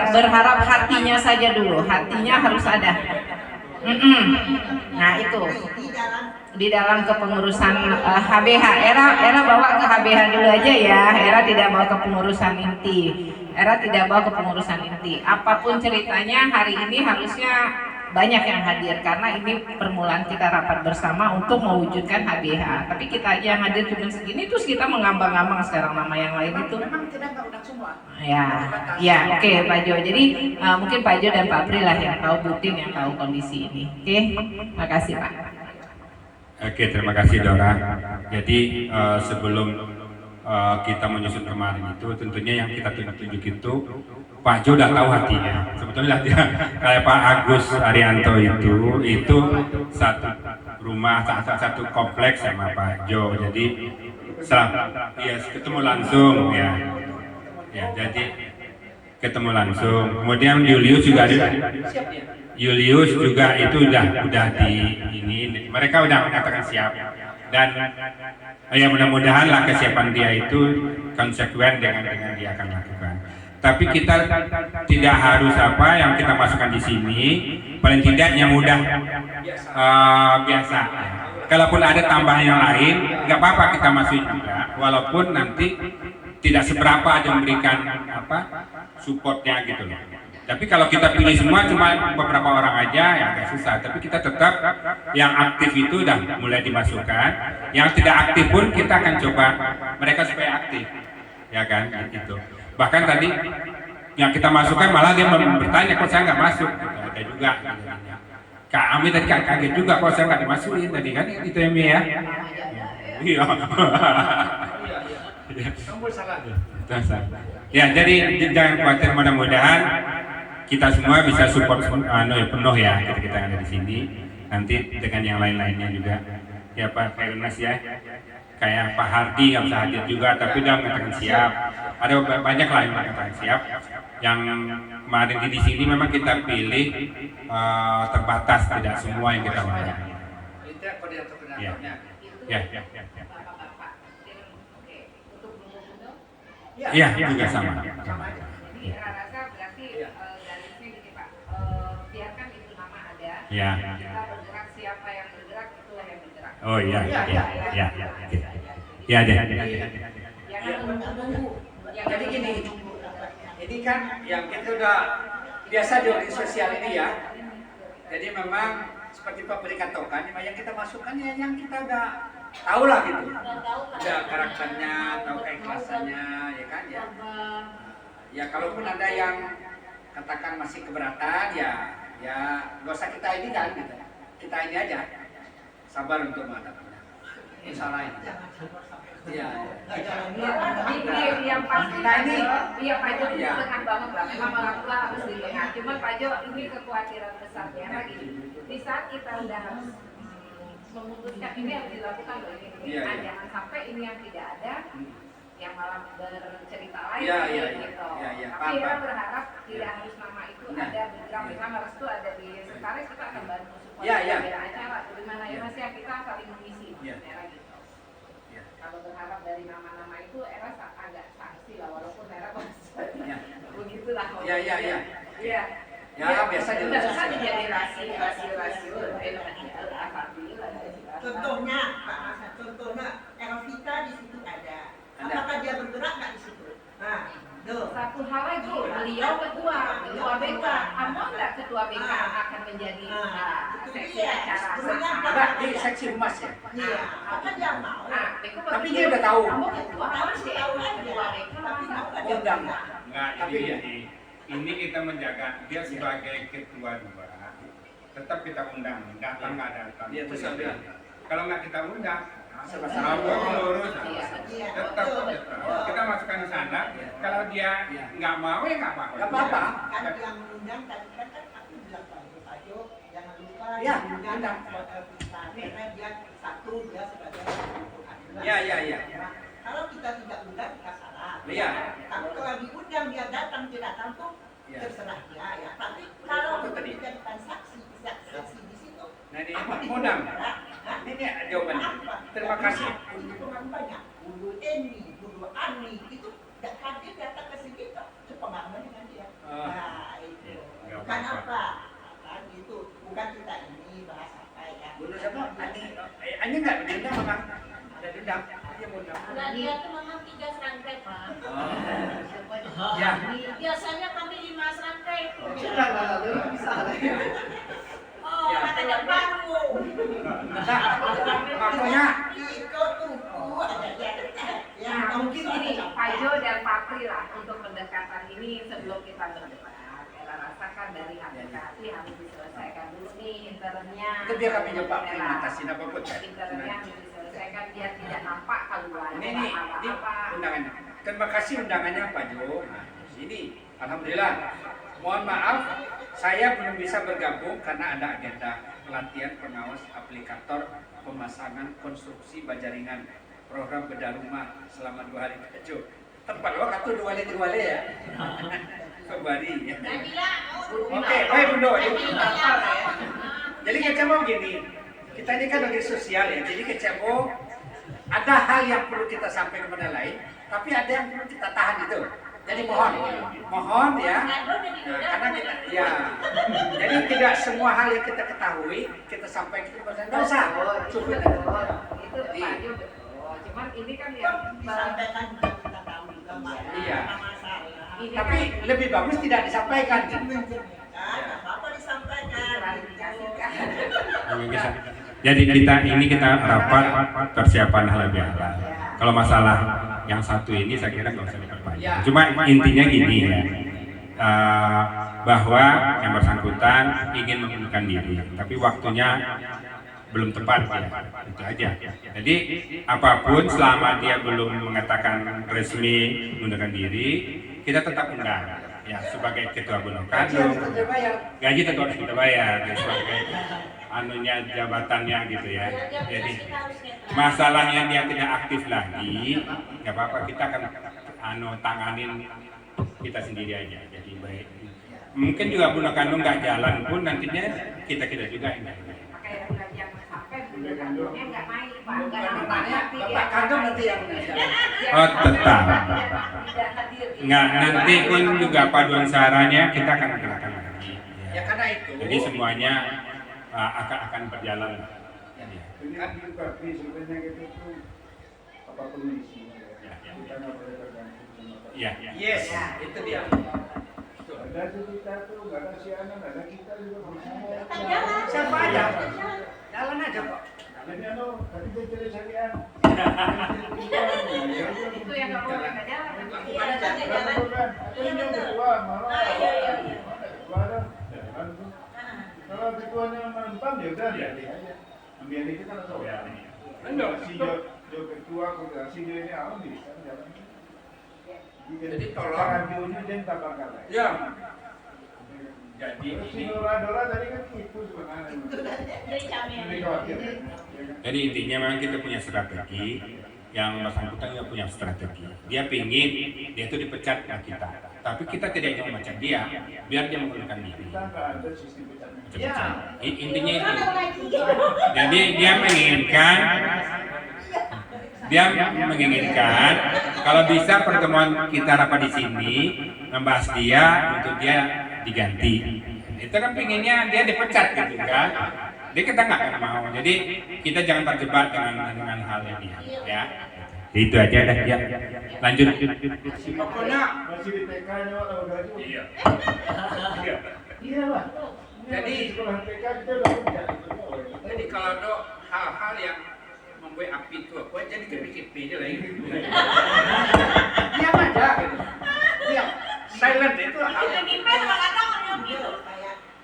berharap hatinya saja dulu, hatinya harus ada. Nah itu di dalam kepengurusan HBH. Era bawa ke HBH dulu aja ya. Era tidak bawa ke pengurusan inti. Era tidak bawa ke pengurusan inti. Apapun ceritanya hari ini harusnya banyak yang hadir karena ini permulaan kita rapat bersama untuk mewujudkan HBH. Tapi kita aja yang hadir cuma segini, terus kita mengambang-ambang sekarang nama yang lain itu. Memang tidak undang semua. Ya, oke Pak Jo. Jadi mungkin Pak Jo dan Pak Pri lah yang tahu, Butin yang tahu kondisi ini. Oke, makasih Pak. Oke, terima kasih Dora. Jadi sebelum kita menyusun kemarin itu, tentunya yang kita tunjuk itu Pak Jo udah tahu hatinya. Sebetulnya dia kayak Pak Agus Arianto itu satu rumah, satu kompleks sama Pak Jo. Jadi ketemu langsung ya. Ya, jadi ketemu langsung. Kemudian Julius juga ada. Julius juga itu udah di ini. Mereka udah mengatakan siap. Dan ya mudah-mudahan lah kesiapan dia itu konsekuen dengan dia akan lakukan. Tapi kita tidak harus apa yang kita masukkan di sini, paling tidak yang mudah biasa. Kalaupun ada tambahan yang lain, nggak apa-apa kita masukin juga, walaupun nanti tidak seberapa aja memberikan supportnya gitu loh. Tapi kalau kita pilih semua cuma beberapa orang aja ya agak susah. Tapi kita tetap yang aktif itu udah mulai dimasukkan. Yang tidak aktif pun kita akan coba mereka supaya aktif, ya kan gitu. Bahkan tadi yang kita masukkan malah dia bertanya kok saya nggak masuk. Gitu. Ada juga. Kak Ami tadi kaget juga kok saya nggak dimasukin tadi kan itu Emi ya. Iya. Ya jadi jangan khawatir, mudah-mudahan kita semua bisa support penuh ya kita yang ada di sini. Nanti dengan yang lain-lainnya juga. Ya Pak Kairunas ya. Kayak Pak Hardi nggak bisa hadir juga, tapi udah mengatakan siap. Ada banyak lah yang mengatakan siap. Yang kemarin di sini memang kita pilih terbatas, tidak semua yang kita mau. Ya. Iya juga sama. Jadi rasa berarti garisnya gini Pak. Biarkan itu nama ada. Ya. Kita bergerak, siapa yang bergerak itulah yang bergerak. Oh iya. Ya deh. Jangan menunggu. Jadi gini, ini kan yang kita udah biasa di sosial ini ya. Jadi memang seperti Pak Beri katakan, yang kita masukkan ya yang kita udah tahu lah gitu. Udah karakternya, tahu keikhlasannya, ya kan ya. Ya kalaupun ada yang katakan masih keberatan ya nggak usah kita ini kan gitu. Kita ini aja. Sabar untuk menghadapinya. Insya Allah. Iya. Ini yang pasti iya Pak Jo itu dengan banget lah. Memang orang tua harus dilihat. Cuma Pak Jo ini kekhawatiran besarnya lagi. Di saat kita udah harus memutuskan ini harus dilakukan loh ini. Jangan sampai ini yang tidak ada, yang malah bercerita lain gitu. Tapi kita berharap tidak harus nama itu ada bergerak. Misalnya restu ada di sekarang kita akan bantu supaya ada acara. Di mana ya Mas ya kita saling mengisi. Era gitu. Kalau berharap dari nama-nama itu era agak sanksi lah, walaupun era begitulah. Iya. Ya biasa jadi rasio. Contohnya, Pak Mas, contohnya Elvita di situ ada. Apakah dia bergerak nggak di situ? Nah, satu hal lagi, beliau ketua BK. Anda nggak ketua BK akan menjadi seksi acara? Enggak, di seksi humas ya. iya. Apa dia mau? Tapi dia udah tahu. Kamu ketua harus Tahu aja. ketua BK. Tapi mau nggak dia Undang. bergerak? Enggak, ini kita menjaga dia sebagai ketua dua. Tetap kita undang, datang nggak datang. Iya, terus ambil. Kalau nggak kita undang, Sama-sama. pengurus Iya, tetap kita masukkan di sana. Kalau dia nggak mau ya nggak apa-apa. Nggak apa-apa. Kan yang mengundang tadi kan aku bilang Pak Jo, jangan lupa Ya, diundang undang. Elvita karena dia satu dia sebagai ketua. Iya. Nah, kalau kita tidak undang kita salah. Iya. Tapi kalau diundang dia datang tidak datang tuh Iya. terserah dia ya. Tapi kalau Itu tadi. dijadikan saksi di situ. Nah ini undang. Ini jawabannya. Terima kasih. Ini orang banyak. Guru Eni, guru Ibu Ani itu hadir datang ke sini tuh sepengalaman dengan dia. Nah itu bukan apa kan itu bukan kita ini bahas apa ya. Bunuh siapa? Ani nggak diundang memang ada diundang. Dia mau undang. Nah, dia tuh memang 3 serangkai, Pak. Ya. Biasanya kami 5 serangkai. Bisa. Oh, Ya. katanya baru. Makanya Itu tunggu ada dia. Ya Nah, mungkin ini bisa. Pak Jo dan Pak Pri lah untuk pendekatan ini sebelum kita berdebat. Ella rasakan dari hati ke hati harus diselesaikan dulu nih internnya. itu biar kami jawab Pak Ella. ngatasin apapun. Internnya harus diselesaikan biar tidak nampak keluar Ini apa-apa. undangannya. Terima kasih undangannya Pak Jo. Nah, ini alhamdulillah. Mohon maaf, saya belum bisa bergabung karena ada agenda pelatihan pengawas aplikator pemasangan konstruksi baja ringan program bedah rumah selama 2 hari Pak Jo. Tempat lo kata 2 hari ya. Februari ya. Nabila, Oke, baik Bunda. Jadi kecebo begini, kita ini kan lagi sosial ya, jadi kecebo ada hal yang perlu kita sampaikan kepada lain, tapi ada yang perlu kita tahan itu. Jadi mohon ya, nah, karena kita ya, jadi tidak semua hal yang kita ketahui kita sampaikan kepada nggak usah. Cukup. Itu Pak Jo betul. Cuman ini kan yang Disampaikan juga kita tahu juga Pak. Iya. Ada masalah. ini Tapi lebih bagus tidak disampaikan. Apa disampaikan? klarifikasikan. Jadi kita rapat persiapan halal bihalal. Kalau masalah yang satu ini saya kira nggak usah diperpanjang. Cuma intinya gini ya, bahwa yang bersangkutan ingin mengundurkan diri, tapi waktunya belum tepat ya, itu aja. Jadi apapun selama dia belum mengatakan resmi mengundurkan diri, kita tetap undang ya sebagai ketua Bunokadung. Gaji tetap harus kita bayar ya, sebagai anunya jabatannya gitu ya. Jadi masalahnya dia tidak aktif lagi, nggak apa-apa, kita akan tanganin kita sendiri aja. Jadi baik. Mungkin juga Bunokadung nggak jalan pun nantinya kita juga ini. Kayak yang sampai bulannya nggak main Pak, nggak Namanya nanti Bapak Kandung nanti yang Oh tetap. tidak hadir. Nggak, nanti pun juga paduan saranya kita akan gerakan lagi. ya karena itu. Jadi semuanya akan berjalan. Ini kan juga sebenarnya gitu tuh apapun isinya ya. Kita nggak boleh tergantung sama apa. Iya. Yes, itu dia. Ada kita tuh nggak ada si Anan, ada kita juga bersama. Siapa aja? Jalan aja kok. Jadi tadi dia cerita saya. Itu yang nggak boleh nggak jalan. Iya, nanti jalan. Ini yang ketua malah. Iya. Kalau ketuanya menentang ya udah lihat aja. Ambil itu kan tahu ya. Benar. Si Jo ketua koordinasi dia ini awam bisa jalan. Jadi tolong. Radionya jangan tambah kalah. Ya. Jadi Si Dora tadi kan itu sebenarnya. Jadi kami. Jadi khawatir. Ya kan? Jadi intinya memang kita punya strategi, yang bersangkutan juga punya strategi. Dia pingin dia itu dipecat sama kita, tapi kita tidak ingin memecat dia, biar dia mengundurkan diri. Kita nggak ada sistem pecat. Pecat. Intinya itu. Jadi dia menginginkan kalau bisa pertemuan kita rapat di sini membahas dia untuk dia diganti. Itu kan pinginnya dia dipecat gitu kan. Jadi kita nggak akan mau. Jadi kita jangan terjebak dengan hal ini ya. Itu aja dah ya. Lanjut. Pokoknya Masih di TK-nya kalau gaji. Iya. Iya lah. Jadi Sekolah TK kita udah kerja. Jadi kalau ada hal-hal yang membuat api itu apa, jadi kepikir aja lah ini. Diam aja gitu. Diam. Silent itu hal yang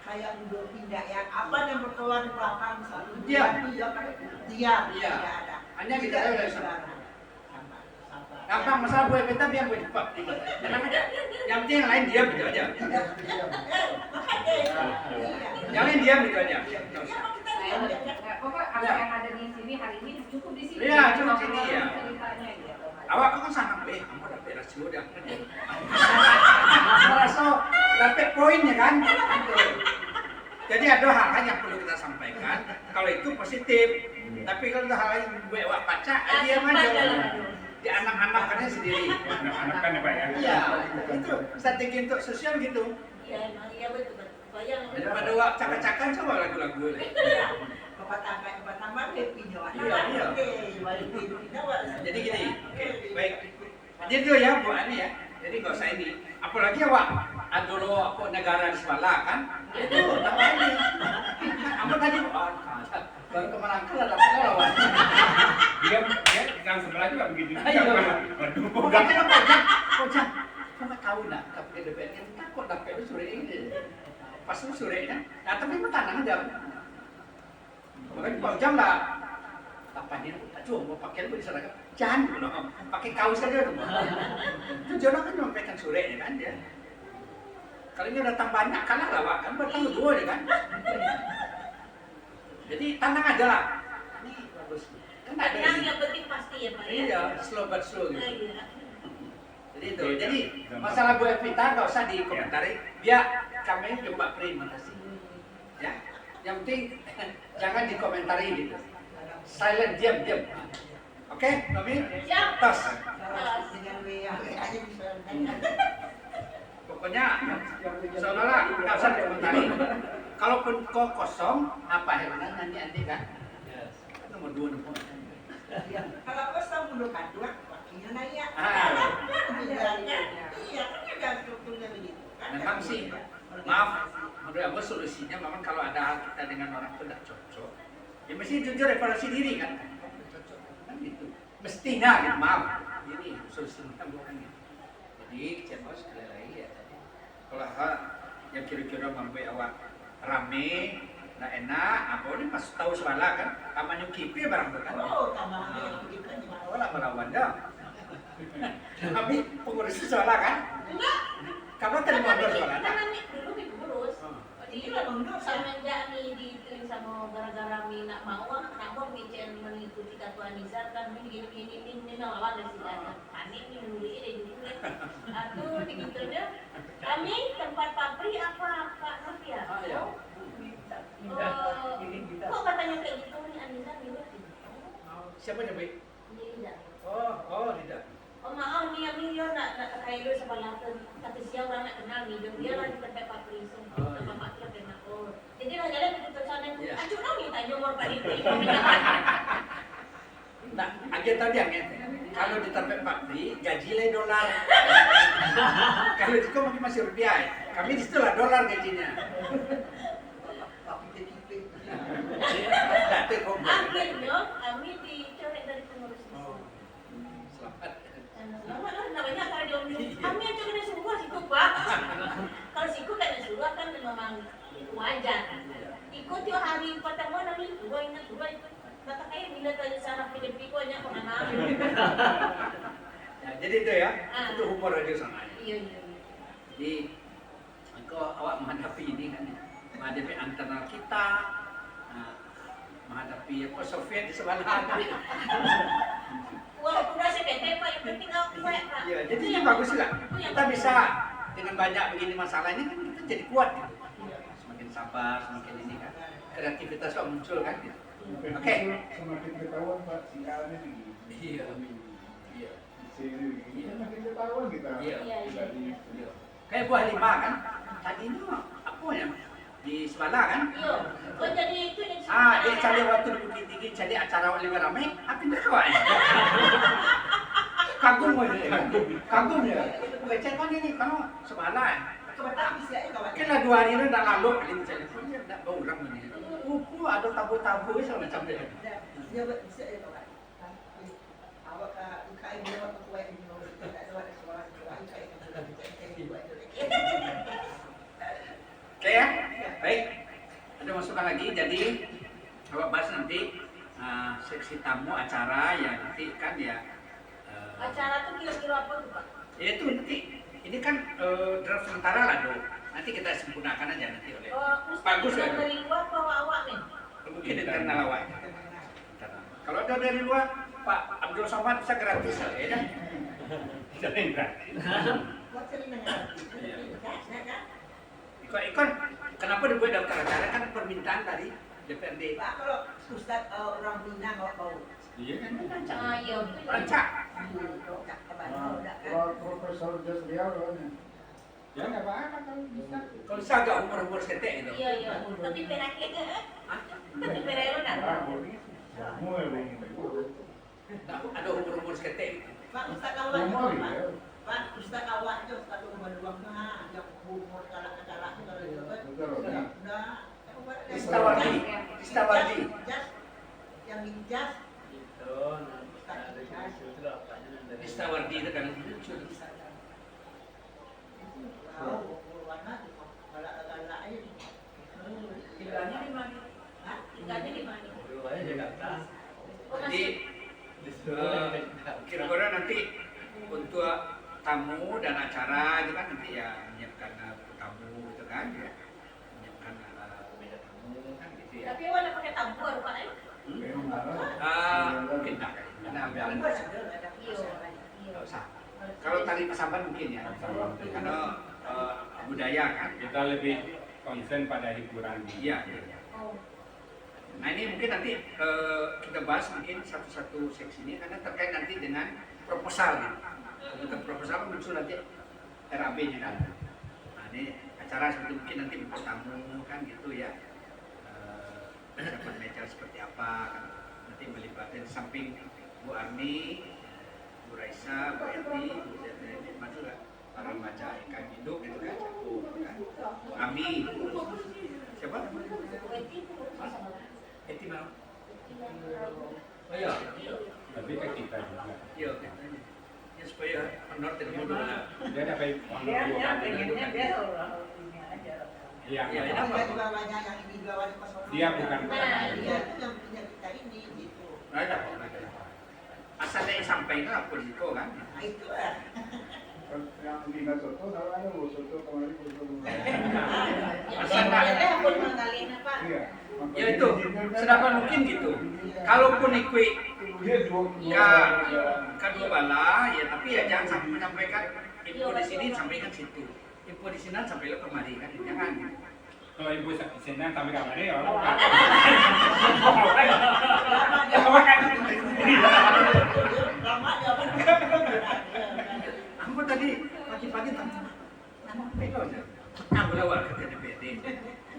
Kayak mundur pindah ya. Apa yang berkeluar di belakang selalu Diam. diam. Iya. Tidak ada. Hanya kita tahu dari sana. Sabar. Gampang masalah gue minta biar gue cepat. Tenang aja. Yang penting yang lain diam gitu aja. Yang lain diam gitu aja. Pokoknya apa yang ada di sini hari ini cukup di sini. Iya, cukup di sini, ya. Ceritanya gitu. Awak kan sana, kamu dapat rasio dah. Merasa dapat poinnya kan? Jadi ada hal-hal yang perlu kita sampaikan. Kalau itu positif, tapi kalau ada hal yang buat baca, diam aja. di anak-anakannya sendiri. Anak-anak ya Pak ya. Iya, itu strategi untuk sosial gitu. Iya, emang iya betul. Bayang. Daripada wak cakak-cakan coba lagu-lagu. Bapak tambah happy nyawa. Iya. Jadi Jadi gini, oke, baik. Jadi itu ya Bu Ani ya. Jadi nggak usah ini. Apalagi ya Wak, dulu aku negara di Semarang kan, itu tambah ini. Kamu tadi baru kemarin ada pengalaman. Dia yang sebelah juga begitu. Ayo. Waduh, Pokoknya kocak. Kamu tahu nak, tapi DPR ini takut dapat itu sore ini. Pas itu sore kan, nah tapi tenang aja. Makanya Pak Jam lah. Apa dia? Cuma mau pakai lu di sana kan? Jangan dong, pakai kaos saja tuh. Itu Jono kan menyampaikan sore ya kan dia. Kalau ini datang banyak kalah lah Pak, kan bertanggung dua ya kan. Jadi tenang aja lah. Ini bagus. Kan ada Tenang, ini. yang penting pasti ya Pak ya. Iya, slow but slow gitu. Iya. Jadi itu. Jadi masalah Bu Evita nggak usah dikomentari. Biar kami coba terima kasih. Ya, yang penting jangan dikomentari gitu. Silent, diam. Oke, Mami? Siap. Tos. dengan WA aja bisa. Pokoknya seolah-olah nggak usah dikomentari. Kalaupun kau kosong, apa herannya nanti Andi kan? Nomor 2 nomor. Kalau kosong mundur kadua, wakilnya nanya. Iya, kan ada strukturnya begitu. Memang sih, maaf, menurut aku solusinya memang kalau ada hal kita dengan orang itu tidak cocok, ya mesti jujur evaluasi diri kan? Cocok kan gitu. Mestinya gitu, maaf. Ini solusinya bukan gitu. Jadi siapa sekali lagi ya tadi. Kalau hal yang kira-kira membuat awak rame, nggak enak, apa ini pas tahu suara kan? Kamu kipi barang itu kan? Oh, tambah begitu kan gimana? Oh lah melawan dah. Tapi pengurus suara kan? Enggak. Kamu terima Kan suara kan kami dulu diurus. Iya lah mundur sama. Semenjak nih ditulis sama gara-gara mi nak mau kan kenapa mi cen mengikuti ketua Nizar kan mi gini lawan dari sini panik nih nulis ini juga. Aduh digitunya kami tempat pabrik apa Pak Sofia? Ah, ya. Kok katanya kayak gitu nih Anissa gitu? Siapa yang baik? Tidak. Oh tidak. Oh maaf nih kami dia nak kayak lu sebelah tu tapi siapa orang nak kenal nih dia lagi tempat pabrik itu. Bapak dia kenal. Oh jadi lah jalan keputusan itu. Iya. Acuh dong nih tanya umur Pak Diti. Nah, agen tadi yang kalau di tempat pabrik gaji le dolar. Kalau di sini masih rupiah. Kami di situ lah dolar gajinya. Tapi kita Tidak terkompon. Akhirnya kami dicoret dari pengurus itu. Selamat. Lama lah namanya kalau dia omong kami aja kena suruh situ Pak. Kalau siku kena suruh kan memang wajar. Ikut tiap hari pertama nanti dua itu. Kata kayak bila tanya saraf PDP ko hanya pengenal. Ya, jadi itu ya, itu humor aja sama. Iya. Jadi, engkau awak menghadapi ini kan, menghadapi antara kita, menghadapi apa Soviet di sebelah kiri. Walaupun udah CPT Pak, yang penting aku kuat Pak. Iya, jadi ini bagus juga. Kita bisa dengan banyak begini masalah ini kan kita jadi kuat gitu. Semakin sabar, semakin ini kan, kreativitas kok muncul kan gitu. Oke. Semakin ketahuan Pak, si A ini begini. Iya. Iya. Si ini begini. Semakin ketahuan kita. Iya. Jadi, Iya. Kayak buah lima kan, tadi ini apa ya di Semarang kan? Iya. Oh jadi itu yang Dia cari waktu di Bukit Tinggi, jadi acara lima ramai, apa ini kau? Kagum ya, kagum ya. Baca kan ini kalau Semarang. tapi sih kawan. Mungkin lah 2 hari ini dah lalu kali misalnya, dia dah bau orang ini. Ada tabu-tabu macam dia. Dia bisa kawan. Awak ke UKM dia waktu kuat ini mau tak ada suara UKM. Oke ya, baik. Ada masukan lagi, jadi awak bahas nanti seksi tamu acara ya nanti kan ya. acara tuh kira-kira apa tuh Pak? Ya itu nanti, ini kan draft sementara lah dong. Nanti kita sempurnakan aja nanti oleh. Bagus ya. Dari luar bawa awak nih. Mungkin internal awak. Kalau ada dari luar, Pak Abdul Somad bisa gratis ya kan? jadi gratis. Buat sering dengan. Kan? Ikon, kenapa dibuat daftar acara kan permintaan dari DPRD. Pak kalau Ustaz orang Minang nggak mau Iya kan? Cahaya. Rancak. Profesor Jasrial kan. Ya nggak apa-apa kalau bisa. Kalau bisa agak umur seketek gitu. Iya, iya. Tapi peraknya. Tapi peraknya nak. Nah, ada umur seketek. Pak Ustaz awak juga, Pak Ustaz awak juga kalau berluang nah, yang umur kalak-kalak kalau itu kan. Nah, Istawardi. Istawardi. Yang ijaz Istawardi itu kan lucu. Tinggalnya di mana? Hah? Tinggalnya di mana? Oh, Jadi masih. kira-kira nanti untuk tamu dan acara itu kan nanti ya menyiapkan tamu gitu kan ya, menyiapkan meja tamu kan gitu ya. Tapi awak nak pakai tabur, Pak. Mungkin tak, karena ambilan Iya. nggak usah. Kalau tali pasaban mungkin ya, karena budaya kan. Kita lebih konsen pada hiburan. Iya. Oh. Nah ini mungkin nanti kita bahas mungkin satu-satu seksinya karena terkait nanti dengan proposal gitu. Untuk proposal muncul nanti RAB-nya kan. Nah ini acara seperti mungkin nanti buku tamu kan gitu ya. Dapat meja seperti apa kan. Nanti melibatkan di samping Bu Arni, Bu Raisa, Bu Eti, Bu Zedeni, maju lah. Para remaja ikan hidup gitu kan. Bu Ami. Siapa? Eti mau? Oh iya. Tapi ke kita juga. Iya, ya supaya honor tidak mundur. Dia dapat Dia pengennya biar orang ini aja. Iya. Iya, Ini apa? juga banyak yang ini juga wali pesona. Dia bukan. Nah, Iya, itu yang punya kita ini gitu. Nah, ada apa? Asalnya yang sampaikan apa itu kan? Nah itu lah. Yang di Soto, kalau ada Soto kemarin Yang sebenarnya pun mengalin apa? Iya. Ya itu, sedangkan mungkin gitu. Kalaupun ikut kedua bala, ya tapi ya jangan sampai menyampaikan info di sini sampaikan situ. Info di sini sampai lo kemari kan, jangan. Kalau ibu senang sampai kamar ya. Lama jawaban. Aku tadi pagi-pagi tanya, nama pelo aja. Aku lawak ke DPD.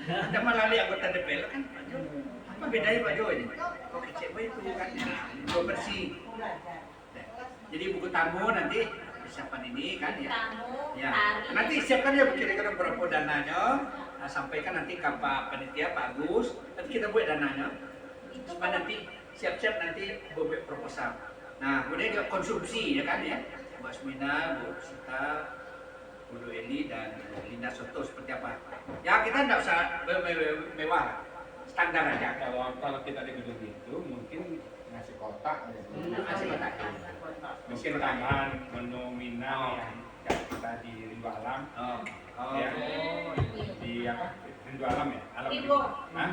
Ada malah lihat anggota DPR kan, Pak Jo. Apa bedanya Pak Jo ini? Kok kecil itu kan, dua bersih. Jadi buku tamu nanti persiapan ini kan ya. Tamu, Ya, tari. nanti siapkan ya kira-kira berapa dananya. Nah, sampaikan nanti ke Pak Panitia Pak Agus. Nanti kita buat dananya. Supaya nanti siap-siap nanti buat proposal. Nah, kemudian juga konsumsi ya kan ya. Bu Asmina, Bu Sita, Bu Eli dan Linda Soto seperti apa? Ya kita tidak usah mewah, standar aja. Kalau kita di gedung itu mungkin ngasih kotak ya. Ngasih kotak. Mungkin tambahan menu Minang yang kita di Rindu Alam. Oh, Ya. Di apa? Rindu Alam ya? Alam Rimbo. Hah?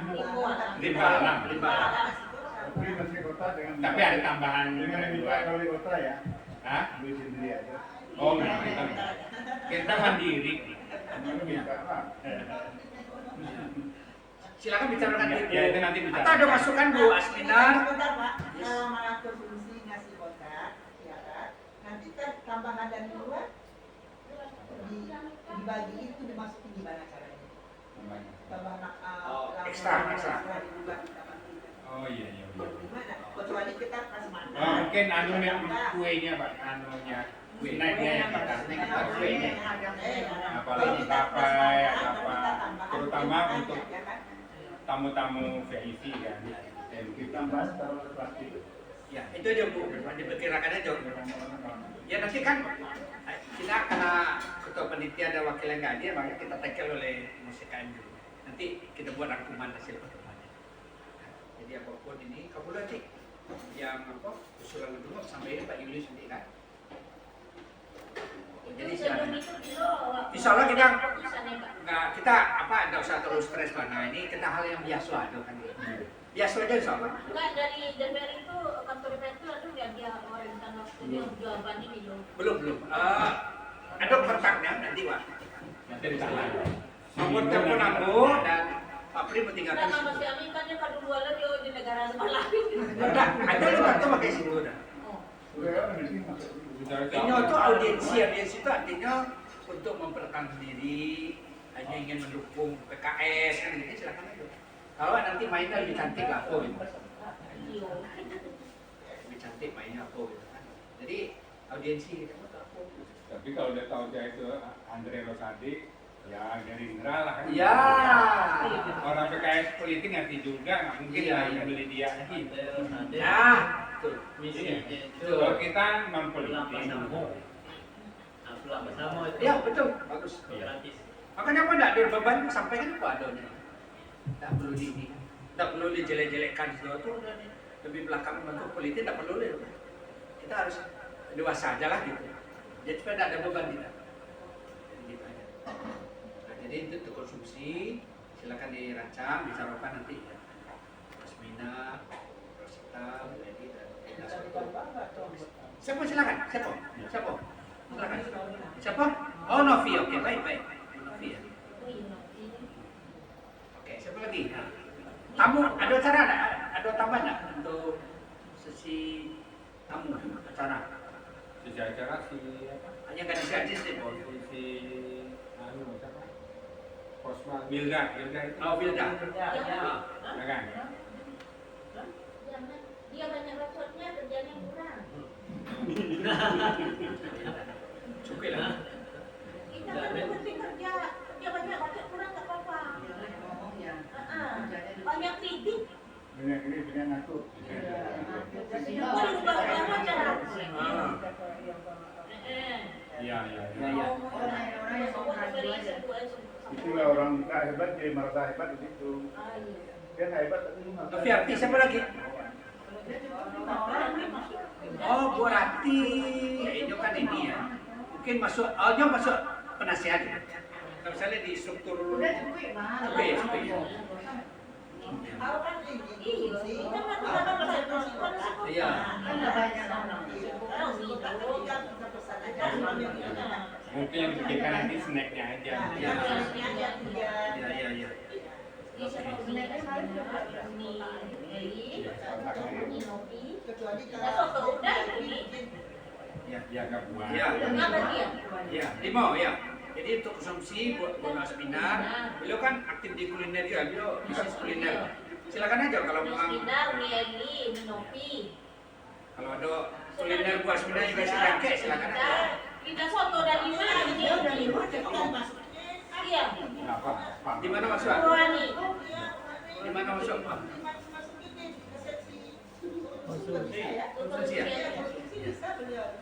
Rimba Alam. Tapi masih kota dengan. Tapi ada tambahan dengan dua. wali kota ya. Hah? Beli sendiri aja. Oh enggak, kita mandiri. Mana minta lah. Silakan bicarakan Ya, itu. ya, itu nanti bicara. Atau ada masukan Bu Asmina? Sebentar Pak, malah konsumsi ngasih kotak, ya kan? Nanti kan tambahan dari luar dibagi itu dimasukin di mana caranya? Tambahan Ekstra. Oh iya iya. Gimana? Kecuali kita kasih makan. Oh, mungkin anunya kuenya Pak, anunya snacknya yang kita kuenya. Apalagi papai apa, terutama untuk tamu-tamu VIP kan. Kita bahas taruh plastik. Ya, itu aja Bu, diperkirakan aja. Ya nanti kan kita karena ketua panitia dan wakil yang nggak hadir, maka kita tackle oleh MUSIKM dulu. Nanti kita buat rangkuman hasil pertemuannya. Jadi apapun ini, kamu lihat sih yang apa usulan dulu sampai Pak Yuli sendiri kan. Jadi sebelum silakan. itu kilo. Insya Allah kita Misalnya, Pak. nggak kita apa nggak usah terlalu stres Pak. Nah ini kita hal yang biasa aja kan. Biasa aja insya Allah. Enggak, dari DPR itu kantor DPR itu ada nggak dia orang tentang waktunya jawaban ini loh. Belum. Ada kontaknya nanti Pak. Nanti di sana. Nomor telepon aku dan Pak Pri mau tinggalkan Karena situ. masih Amin kan dia kedua dia di negara sebelah. Udah, ada lu kan tuh pakai situ udah. Oh. Ini tuh audiensi itu artinya untuk memperkenalkan diri, hanya ingin mendukung PKS kan gitu, silakan itu. Kalau nanti mainnya lebih cantik lah, gitu. Iya. Lebih cantik mainnya apa gitu kan. Jadi audiensi kamu tuh apa? Tapi kalau dia tahu dia itu Andre Rosadi, ya Gerindra lah kan. Ya. Orang PKS politik ngerti juga, nggak mungkin Iya, lah iya. yang beli dia gitu. Nah, tuh. Kalau kita non politik, Ya betul, bagus. Makanya apa enggak ada beban sampaikan apa adanya. Enggak perlu ini, enggak perlu dijelek-jelekkan sesuatu. Lebih belakang bentuk politik enggak perlu deh. Kita harus dewasa aja lah gitu. Jadi supaya enggak ada beban kita. Jadi gitu aja. Nah, jadi itu untuk konsumsi silakan dirancang, bicarakan nanti ya. Pasmina, Rosita, Lady dan Eda Soto. Siapa silakan? Siapa? Siapa? Silakan. Siapa? Oh Novi, oke baik. Novi ya. Oke, siapa lagi? Nah, tamu ada acara ada tambah nggak untuk sesi tamu acara? sejak acara si apa? Hanya nggak disaji sih, Bos. Si anu siapa? Posma Bilda itu. Oh, Bilda. Ya kan? Jangan, dia banyak rapotnya, kerjanya kurang. Cukup lah. Kita kan yang penting kerja, dia banyak kurang nggak apa-apa. Banyak kritik. Banyak ini banyak ngatur. Boleh ubah acara. Iya. Itulah orang tak hebat jadi merasa hebat di situ. Dia nggak hebat tapi merasa Novi Arti siapa lagi? Oh, Bu Rati. Itu kan ini ya. Mungkin masuk, masuk penasihat ya. Kalau misalnya di struktur cukup ya. Tahu kan ini Iya, sih. kita kan ada satu Iya. Mungkin yang kita nanti snacknya aja. Iya. Iya. Iya. Kecuali Nah, soto udah, Ya agak buah. Iya. Kenapa dia? Iya, lima ya. Jadi untuk konsumsi buat Mas Binar, beliau kan aktif di kuliner juga, beliau bisnis kuliner. Silakan aja kalau memang Binar, Mieli, Minopi. kalau ada kuliner buat Binar juga silakan aja. Kita soto dari mana? Iya. Apa? Di mana masuk? Rohani. Di mana masuk? Konsumsi ya.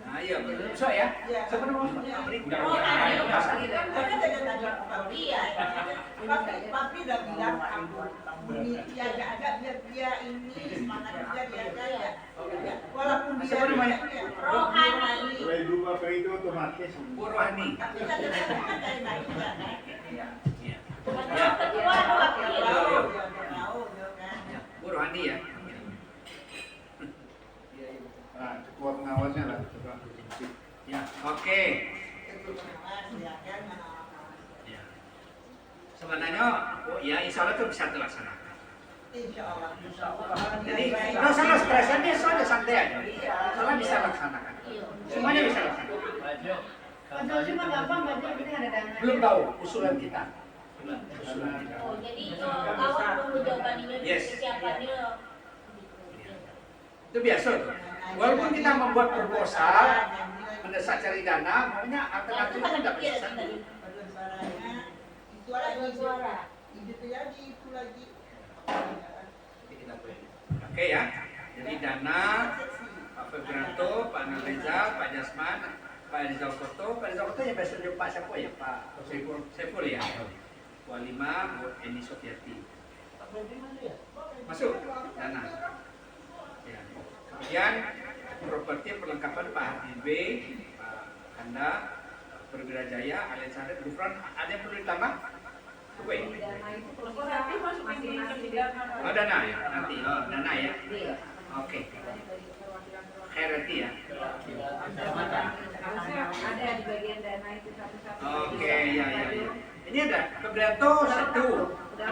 Nah, iya, besok ya. Siapa nama? Rohani. Iya. Papi udah bilang meniti aja biar dia ini semangat dia aja. Walaupun dia Siapa namanya? Rohani. Kalau ibu bapak itu otomatis. Bu Rohani. Tapi kan dari baik kan. Iya. Kedua wakil. Ya, Bu Rohani ya. Nah, kuat ngawasnya lah. Ya, oke. Ya. Sebenarnya, oh ya insya Allah itu bisa terlaksanakan. Insya Allah. Jadi, nggak usah stresan, dia soalnya santai aja. Soalnya bisa laksanakan. Semuanya bisa laksanakan. Belum tahu usulan kita. Usulan kita. Oh, jadi awal dulu jawabannya, Yes. kesiapannya. Itu biasa tuh. Walaupun kita membuat proposal, mendesak cari dana, maunya Nah, itu alternatifnya kan tidak pikir bisa. tadi. Paduan suaranya itu lagi Suara. itu lagi itu lagi. Nanti kita boleh. Oke ya. Jadi dana, Pak Febrianto, Pak Naleza, Pak Jasman, Pak Rizal Koto. Pak Rizal Koto ya besok Pak siapa ya? Pak Saiful ya. Walima, Bu Eni Sofiati. Masuk dana. Ya. Kemudian properti perlengkapan Pak Habibie, Pak Kanda, Perwira Jaya, Alen Sarif, Gufron. Ada yang perlu ditambah? Oke. Oh dana ya nanti. Oh dana ya. Oke. Khairati ya. Ada di bagian dana itu satu-satu. Oke ya. Ini ada Febrianto 1,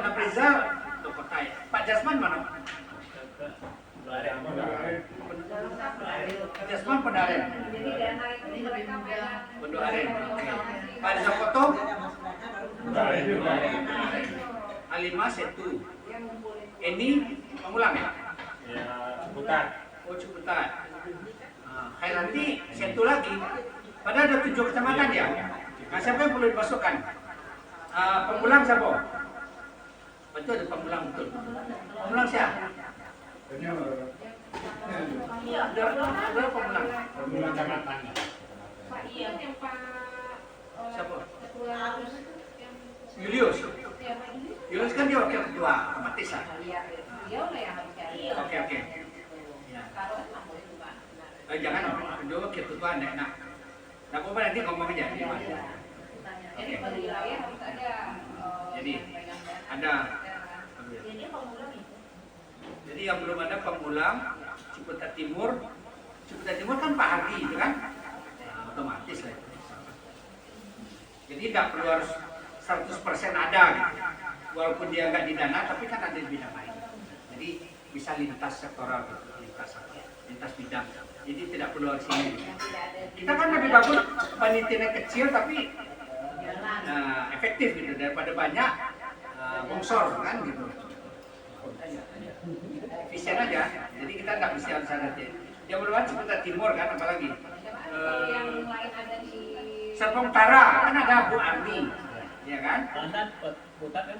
Anak Rizal, Pak Jasman mana? Pak Jasman Pendaren. Jadi dana itu mereka pengen Pendaren. Pak Zakoto, Alima Setu. Ini pengulang ya? Seputar. Oh Ciputat. Khairanti Setu lagi. Padahal ada 7 kecamatan ya. Nah, siapa yang perlu dimasukkan? Pengulang siapa? Betul ada pengulang betul. Pengulang siapa? Iya, Ada pengulang. Pengulang camatannya. Pak iya yang Pak Siapa? ketua Julius. ya Pak ini. Julius kan dia wakil ketua otomatis lah. Iya, beliau lah yang harus cari. Oke oke. Ya. Kalau kan boleh juga. Jangan kedua wakil ketua enggak enak. Nah, apa nanti ngomong aja. Jadi per wilayah harus ada. Jadi yang pegang dana. ada. Jadi pengulang itu. Jadi yang belum ada Pamulang, Ciputat Timur. Ciputat Timur kan Pak Hardi itu kan? Nah, otomatis lah. Jadi nggak perlu harus 100% ada gitu. Walaupun dia nggak didana, tapi kan ada di bidang lain. Jadi bisa lintas sektoral, gitu. lintas bidang. Jadi tidak perlu harus ini. Kita kan lebih bagus panitianya kecil tapi efektif gitu daripada banyak bongsor kan gitu. Efisien aja. Jadi kita nggak bisa harus ada yang belum ada Ciputat Timur kan apalagi. Kalau yang lain ada di Serpong Utara kan ada Bu Arni, ya kan? Putat kan?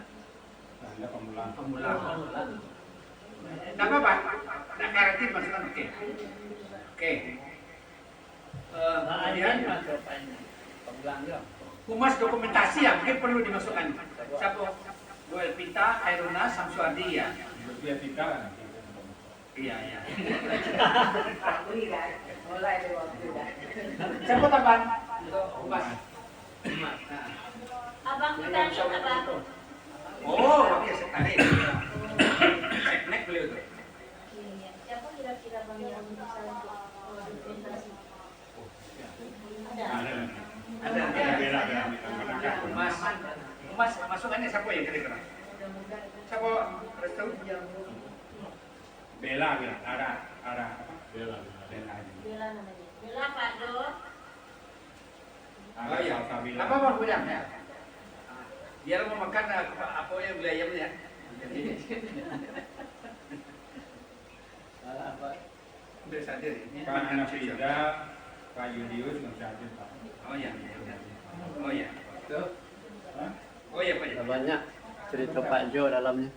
Ada pengulang. Pemulang. Nah apa? Nah karantin masukan oke. Oke. Kemudian humas dokumentasi ya mungkin perlu dimasukkan. Siapa? Bu Elvita, Khairuna, Samsuadi ya. Dia tika. Iya iya. mulai dari waktu dah. Siapa tambahan? Humas. Abang Kitani apa? Oh, oke sekali. Seknek beliau tuh. Iya. Siapa kira-kira bang yang bisa untuk dokumentasi? Ada. Ada. Humas masukannya siapa yang kira-kira? Siapa? Harus tahu? Bela ya, Bela. Bella namanya. Bella Pak Do. Oh iya. Apa bang bujangnya? Dia mau makan apa yang beli ayamnya? Udah sadar ya? Pak Anafida, Pak Yudius, masih ada Pak. Oh iya. Oh iya. Oh iya Pak. Banyak cerita Pak Jo dalamnya.